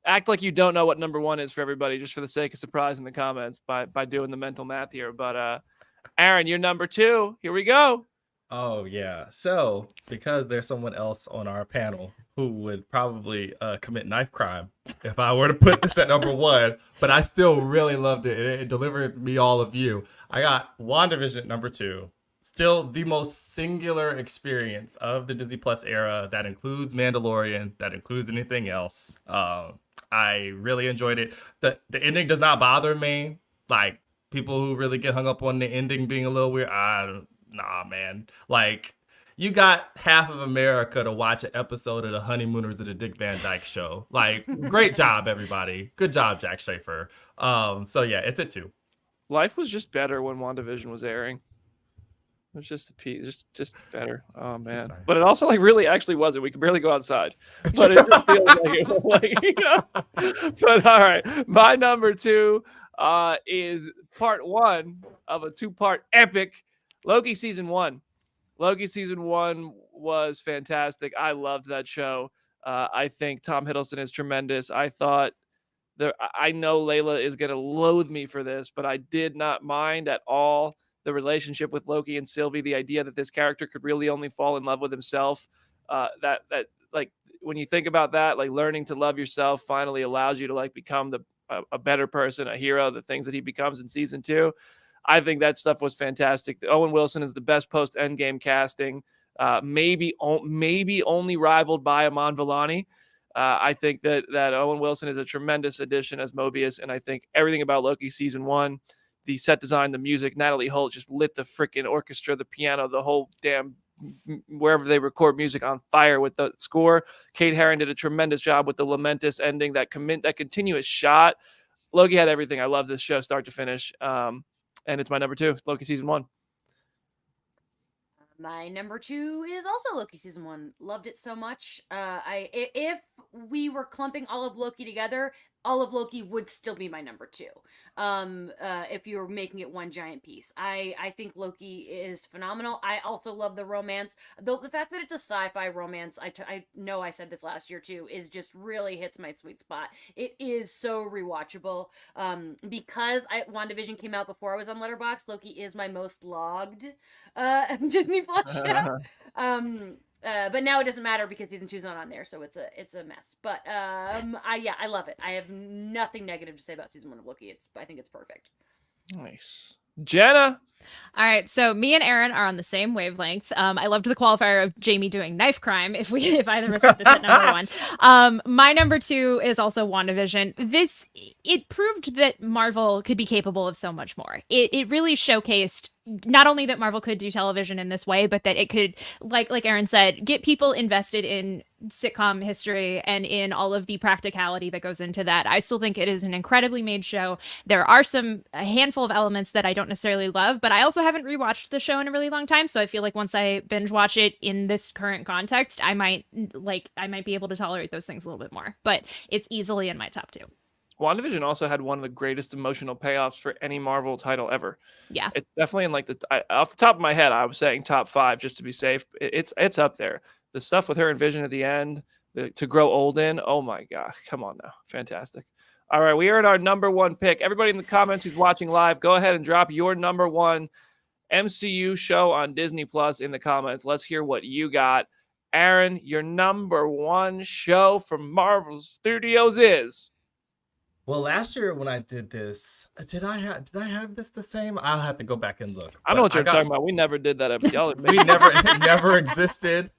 act like you don't know what number 1 is for everybody, just for the sake of surprise in the comments by doing the mental math here. But Aaron, you're number 2. Here we go. Oh, yeah. So, because there's someone else on our panel who would probably commit knife crime if I were to put this at number 1, but I still really loved it. It delivered me all of you. I got WandaVision at number 2. Still the most singular experience of the Disney Plus era. That includes Mandalorian. That includes anything else. I really enjoyed it. The ending does not bother me. Like, people who really get hung up on the ending being a little weird, nah, man. Like, you got half of America to watch an episode of The Honeymooners of the Dick Van Dyke Show. Like, great job, everybody. Good job, Jack Schaefer. So yeah, it's a 2. Life was just better when WandaVision was airing. It was just just better. Oh man! Nice. But it also really actually wasn't. We could barely go outside. But it just feels like it was like, But all right, my number 2 is part 1 of a 2-part epic, Loki season 1. Loki season 1 was fantastic. I loved that show. I think Tom Hiddleston is tremendous. I know Layla is gonna loathe me for this, but I did not mind at all the relationship with Loki and Sylvie, the idea that this character could really only fall in love with himself. That like, when you think about that, like, learning to love yourself finally allows you to like become a better person, a hero, the things that he becomes in season 2. I think that stuff was fantastic. Owen Wilson is the best post Endgame casting, maybe only rivaled by Aman Vellani. I think that Owen Wilson is a tremendous addition as Mobius, and I think everything about Loki season 1, the set design, the music, Natalie Holt just lit the freaking orchestra, the piano, the whole damn wherever they record music on fire with the score. Kate Herron did a tremendous job with the Lamentis ending, that continuous shot. Loki had everything. I love this show start to finish. And it's my number 2, Loki season 1. My number 2 is also Loki season 1. Loved it so much. If we were clumping all of Loki together, all of Loki would still be my number 2. If you were making it one giant piece, I think Loki is phenomenal. I also love the romance. The fact that it's a sci-fi romance, I know I said this last year too, is just really hits my sweet spot. It is so rewatchable. Because WandaVision came out before I was on Letterboxd, Loki is my most logged Disney Plus show. But now it doesn't matter because season 2 is not on there, so it's a mess. But I love it. I have nothing negative to say about season 1 of Loki. I think it's perfect. Nice. Jenna, All right, so me and Aaron are on the same wavelength. I loved the qualifier of Jamie doing knife crime. If either of us put this at number one, my number two is also WandaVision. It proved that Marvel could be capable of so much more. It really showcased not only that Marvel could do television in this way, but that it could, like Aaron said, get people invested in sitcom history and in all of the practicality that goes into that. I still think it is an incredibly made show. There are a handful of elements that I don't necessarily love, but I also haven't rewatched the show in a really long time, so I feel like once I binge watch it in this current context, I might be able to tolerate those things a little bit more. But it's easily in my top two. WandaVision also had one of the greatest emotional payoffs for any Marvel title ever. Yeah. It's definitely in like off the top of my head, I was saying top 5 just to be safe. It's up there. The stuff with her and Vision at the end, to grow old in. Oh my gosh, come on now, fantastic. All right, we are at our number one pick. Everybody in the comments who's watching live, go ahead and drop your number one MCU show on Disney Plus in the comments. Let's hear what you got. Aaron, your number one show from Marvel Studios is. Well, last year when I did this, did I have this the same? I'll have to go back and look. I know what you're talking about. We never did that episode. We never existed.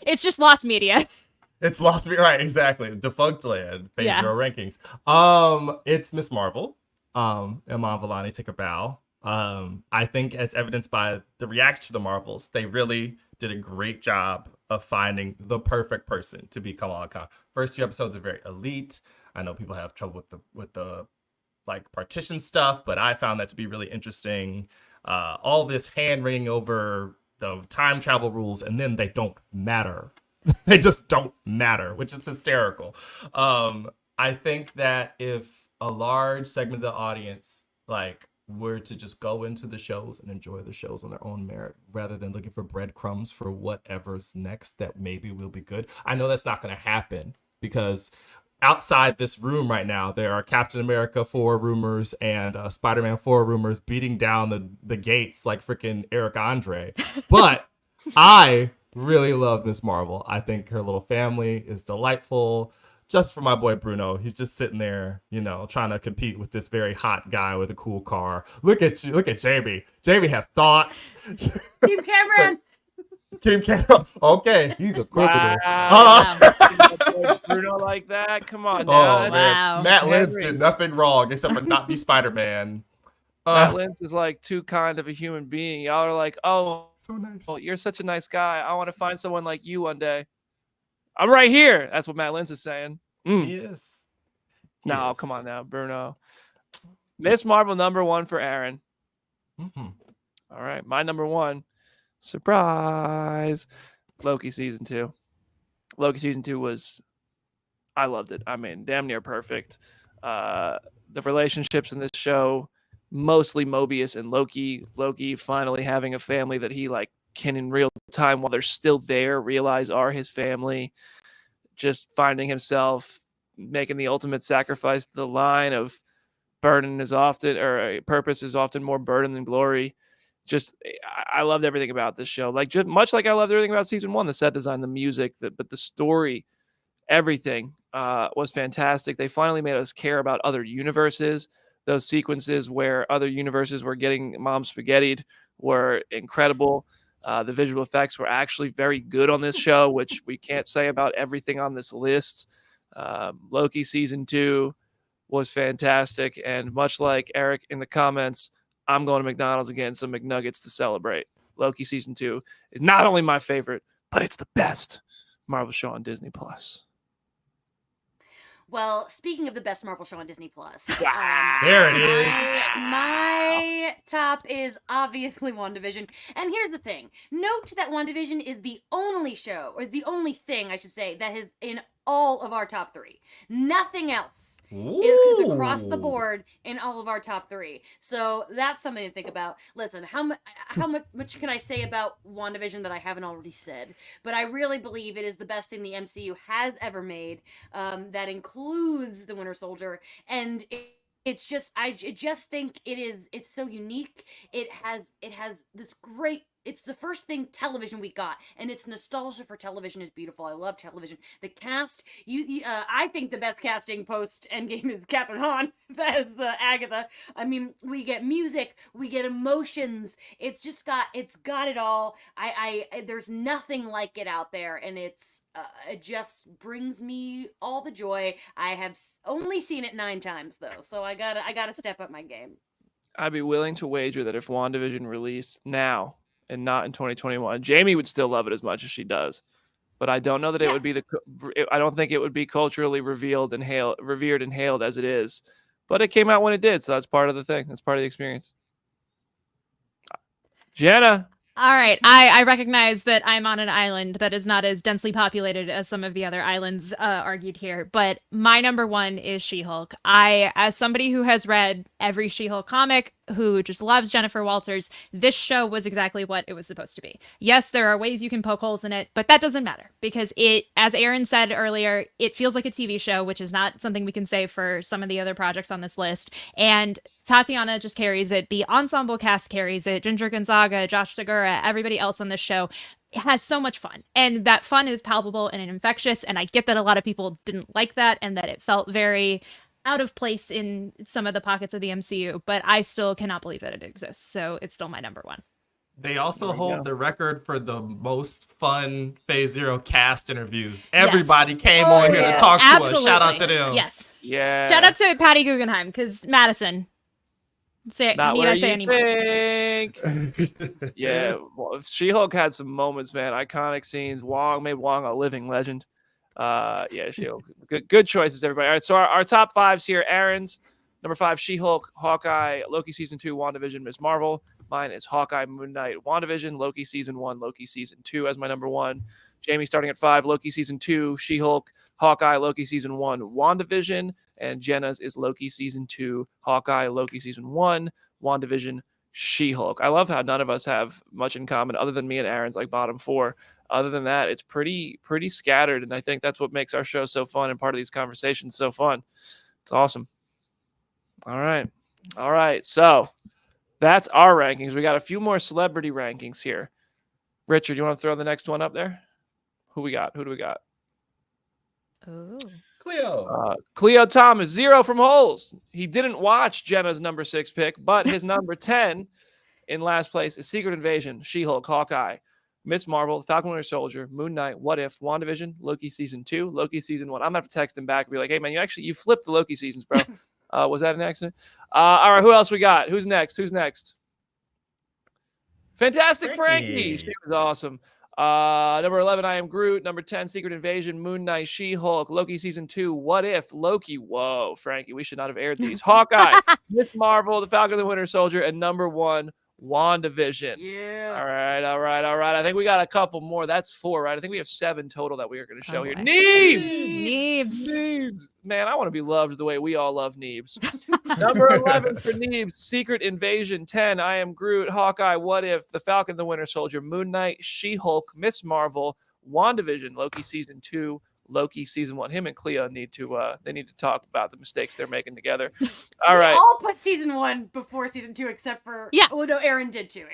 It's just lost media. It's lost me, right? Exactly. Defunct land. Phase Yeah. 0 rankings. It's Miss Marvel. Iman Vellani, take a bow. I think, as evidenced by the reaction to the Marvels, they really did a great job of finding the perfect person to be Kamala Khan. First 2 episodes are very elite. I know people have trouble with the like partition stuff, but I found that to be really interesting. All this hand wringing over the time travel rules, and then they don't matter. They just don't matter, which is hysterical. I think that if a large segment of the audience like were to just go into the shows and enjoy the shows on their own merit, rather than looking for breadcrumbs for whatever's next that maybe will be good. I know that's not going to happen because outside this room right now, there are Captain America 4 rumors and Spider-Man 4 rumors beating down the gates like freaking Eric Andre. But I really love Miss Marvel. I think her little family is delightful. Just for my boy Bruno, he's just sitting there, trying to compete with this very hot guy with a cool car. Look at you, look at Jamie. Jamie has thoughts. Team Cameron. Kim Cameron. Okay, he's a criminal. Wow. Bruno like that? Come on now. Oh, man. Matt Lintz did nothing wrong except for not be Spider-Man. Matt Lintz is like too kind of a human being. Y'all are like, oh, so nice. Oh, you're such a nice guy. I want to find someone like you one day. I'm right here. That's what Matt Lintz is saying. Yes. No, come on now, Bruno. Miss Marvel number one for Aaron. Mm-hmm. All right, my number one. Surprise. Loki season 2. Loki season 2 was, I loved it. I mean, damn near perfect. The relationships in this show, mostly Mobius and Loki. Loki finally having a family that he like can in real time while they're still there realize are his family. Just finding himself making the ultimate sacrifice to the line of burden is often, or purpose is often more burden than glory. Just, I loved everything about this show. Like, just much like I loved everything about season 1, the set design, the music, but the story, everything was fantastic. They finally made us care about other universes. Those sequences where other universes were getting mom spaghettied were incredible. The visual effects were actually very good on this show, which we can't say about everything on this list. Loki season 2 was fantastic. And much like Eric in the comments, I'm going to McDonald's again, some McNuggets to celebrate. Loki season 2 is not only my favorite, but it's the best Marvel show on Disney Plus. Well, speaking of the best Marvel show on Disney Plus, there it is. My top is obviously WandaVision. And here's the thing. Note that WandaVision is the only show, or the only thing, I should say, that is in all of our top 3. Nothing else. It's across the board in all of our top 3. So that's something to think about. Listen, how much can I say about WandaVision that I haven't already said? But I really believe it is the best thing the MCU has ever made. That includes the Winter Soldier, and it's just, I just think it's so unique. It has this great it's the first thing television we got, and it's nostalgia for television is beautiful. I love television. The cast, I think the best casting post Endgame is Catherine Hahn. That is the Agatha. I mean, we get music, we get emotions. It's got it all. There's nothing like it out there, and it just brings me all the joy. I have only seen it 9 times though, so I gotta step up my game. I'd be willing to wager that if WandaVision released now and not in 2021, Jamie would still love it as much as she does. But I don't know that it would be I don't think it would be culturally revered and hailed as it is. But it came out when it did, so that's part of the thing. That's part of the experience. Jenna. All right. I recognize that I'm on an island that is not as densely populated as some of the other islands argued here, but my number 1 is She-Hulk. As somebody who has read every She-Hulk comic, who just loves Jennifer Walters, this show was exactly what it was supposed to be. Yes, there are ways you can poke holes in it, but that doesn't matter because it, as Aaron said earlier, it feels like a TV show, which is not something we can say for some of the other projects on this list. And Tatiana just carries it. The ensemble cast carries it. Ginger Gonzaga, Josh Segura, everybody else on this show has so much fun. And that fun is palpable and infectious. And I get that a lot of people didn't like that and that it felt very out of place in some of the pockets of the MCU, but I still cannot believe that it exists. So it's still my number 1. They also hold the record for the most fun Phase Zero cast interviews. Everybody came on here to talk to us. Shout out to them. Yes. Yeah. Shout out to Patty Guggenheim because Madison. Not Need where I say you anymore? think. Yeah, well, She-Hulk had some moments, man. Iconic scenes. Made Wong a living legend. Yeah, She-Hulk. Good choices, everybody. All right, so our top 5s here. Aaron's number 5, She-Hulk, Hawkeye, Loki season 2, WandaVision, Ms. Marvel. Mine is Hawkeye, Moon Knight, WandaVision, Loki season 1, Loki season 2 as my number 1. Jamie starting at 5, Loki season 2, She-Hulk, Hawkeye, Loki season 1, WandaVision, and Jenna's is Loki season 2, Hawkeye, Loki season 1, WandaVision, She-Hulk. I love how none of us have much in common other than me and Aaron's like bottom 4. Other than that, it's pretty scattered, and I think that's what makes our show so fun and part of these conversations so fun. It's awesome. All right. So that's our rankings. We got a few more celebrity rankings here. Richard, you want to throw the next one up there? Who do we got? Oh. Cleo Thomas, 0 from Holes. He didn't watch Jenna's number 6 pick, but his number 10 in last place is Secret Invasion, She-Hulk, Hawkeye, Miss Marvel, Falcon Winter Soldier, Moon Knight, What If, WandaVision, Loki season 2, Loki season 1. I'm gonna have to text him back and be like, hey man, you flipped the Loki seasons, bro. Was that an accident? All right, who else we got? Who's next? Fantastic Frankie. She was awesome. Number 11, I Am Groot. Number 10, Secret Invasion, Moon Knight, She-Hulk, Loki season 2, What If, Loki. Whoa, Frankie, we should not have aired these. Hawkeye, Miss Marvel, The Falcon and the Winter Soldier, and number 1, WandaVision. Yeah. All right. I think we got a couple more. That's 4, right? I think we have 7 total that we are going to show here. Neebs. Man, I want to be loved the way we all love Neebs. Number 11 for Neebs, Secret Invasion. 10, I Am Groot, Hawkeye, What If, The Falcon, The Winter Soldier, Moon Knight, She-Hulk, Miss Marvel, WandaVision, Loki season 2, Loki season 1. Him and Cleo need to talk about the mistakes they're making together. All right. We all put season 1 before season 2, except for Oh no, Aaron did too.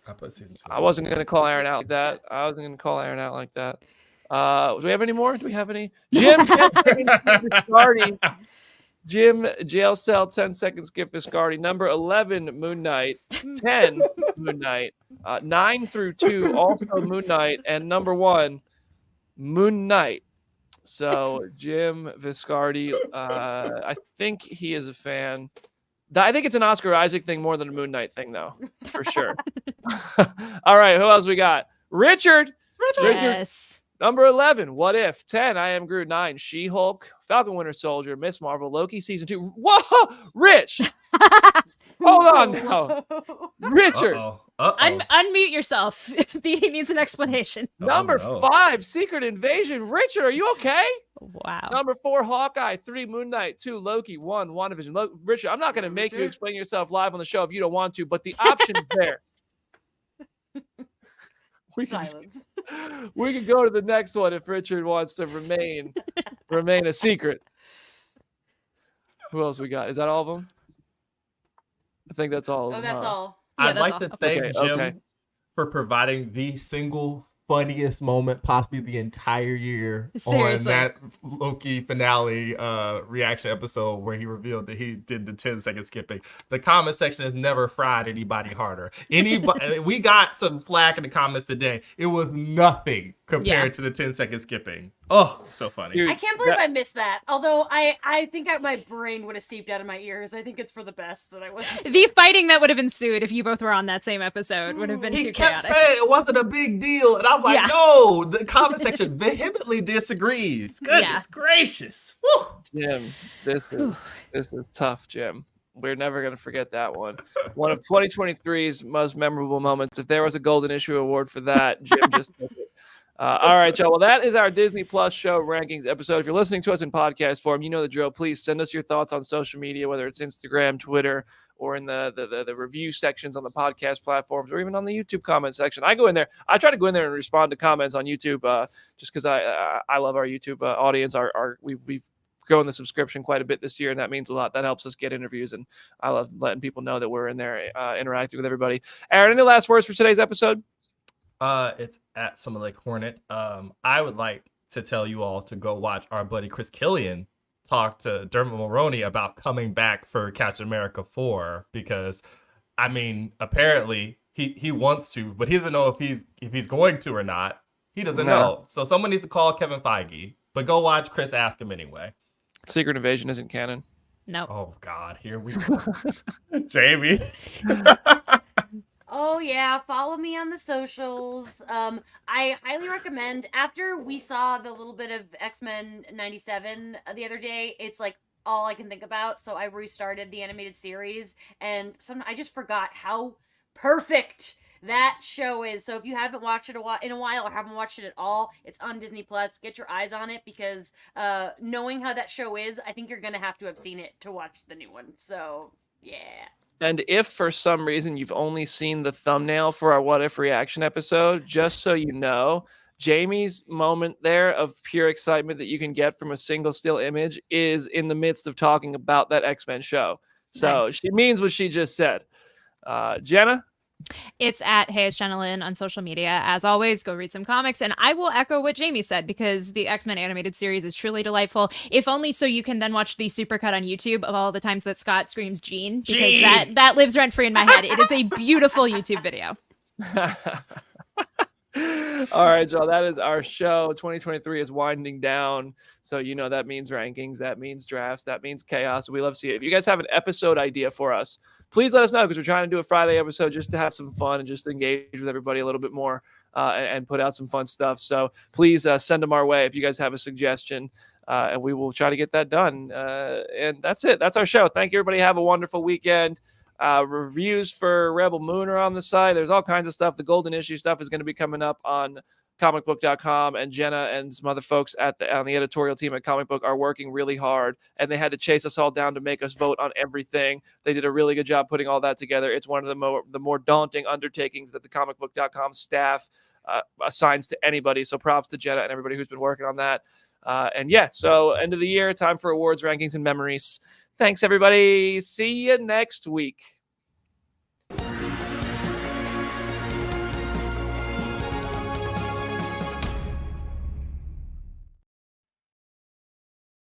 I put season 2. I wasn't gonna call Aaron out like that. Do we have any more? Do we have any? Jim Viscardi. Jim Jail Cell 10 seconds skip Viscardi. Number 11 Moon Knight. 10 Moon Knight. 9 through 2 also Moon Knight, and number 1 Moon Knight. So Jim Viscardi, I think he is a fan. I think it's an Oscar Isaac thing more than a Moon Knight thing, though, for sure. All right, who else we got? Richard. Yes. Number 11, What If? 10, I Am Groot. 9, She-Hulk, Falcon Winter Soldier, Miss Marvel, Loki season 2. Whoa, Rich. Hold on now. Richard. Unmute yourself. Beatty needs an explanation. Number 5, Secret Invasion. Richard, are you okay? Wow. Number 4, Hawkeye. 3, Moon Knight. 2, Loki. 1, WandaVision. Richard, I'm not going to make you explain yourself live on the show if you don't want to, but the option's there. Silence. We can go to the next one if Richard wants to remain a secret. Who else we got? Is that all of them? I think that's all. Oh, that's all. I'd like to thank Jim for providing the single funniest moment possibly the entire year Seriously. on that Loki finale reaction episode where he revealed that he did the 10-second skipping. The comment section has never fried anybody harder. Anybody, we got some flack in the comments today. It was nothing compared to the 10-second skipping. Oh, so funny. Dude, I can't believe I missed that. Although I think my brain would have seeped out of my ears. I think it's for the best that I wasn't. The fighting that would have ensued if you both were on that same episode would have been He too kept chaotic. saying it wasn't a big deal, and I'm like, no, the comment section vehemently disagrees. Goodness gracious. Woo. Jim, this is tough, Jim. We're never going to forget that one. One of 2023's most memorable moments. If there was a Golden Issue Award for that, Jim just took it. All right, y'all. Well, that is our Disney Plus show rankings episode. If you're listening to us in podcast form, you know the drill. Please send us your thoughts on social media, whether it's Instagram, Twitter, or in the review sections on the podcast platforms, or even on the YouTube comment section. I go in there. I try to go in there and respond to comments on YouTube, just because I love our YouTube audience. We've grown the subscription quite a bit this year, and that means a lot. That helps us get interviews, and I love letting people know that we're in there interacting with everybody. Aaron, any last words for today's episode? It's at Summer Lake Hornet. I would like to tell you all to go watch our buddy Chris Killian talk to Dermot Mulroney about coming back for Captain America 4, because I mean, apparently he wants to, but he doesn't know if he's going to or not. He doesn't know. So someone needs to call Kevin Feige, but go watch Chris ask him anyway. Secret Invasion isn't canon. No. Oh God, here we go. Jamie. Oh yeah, follow me on the socials. I highly recommend. After we saw the little bit of X-Men 97 the other day, it's like all I can think about. So I restarted the animated series, and I just forgot how perfect that show is. So if you haven't watched it in a while or haven't watched it at all, it's on Disney Plus. Get your eyes on it, because knowing how that show is, I think you're gonna have to have seen it to watch the new one. So yeah. And if for some reason you've only seen the thumbnail for our What If reaction episode, just so you know, Jamie's moment there of pure excitement that you can get from a single still image is in the midst of talking about that X-Men show. So She means what she just said. Jenna? It's at Hey It's Jenna Lynn on social media. As always, go read some comics, and I will echo what Jamie said, because the X-Men animated series is truly delightful, if only so you can then watch the supercut on YouTube of all the times that Scott screams Jean, because that lives rent-free in my head. It is a beautiful YouTube video. All right, y'all, that is our show. 2023 is winding down, so you know that means rankings, that means drafts, that means chaos. We love to see it. If you guys have an episode idea for us, please let us know, because we're trying to do a Friday episode just to have some fun and just engage with everybody a little bit more and put out some fun stuff. So please send them our way if you guys have a suggestion, and we will try to get that done. And that's it. That's our show. Thank you, everybody. Have a wonderful weekend. Reviews for Rebel Moon are on the site. There's all kinds of stuff. The Golden Issue stuff is going to be coming up on comicbook.com, and Jenna and some other folks on the editorial team at Comic Book are working really hard, and they had to chase us all down to make us vote on everything. They did a really good job putting all that together. It's one of the more daunting undertakings that the comicbook.com staff assigns to anybody. So props to Jenna and everybody who's been working on that. And yeah, so end of the year, time for awards, rankings, and memories. Thanks, everybody. See you next week.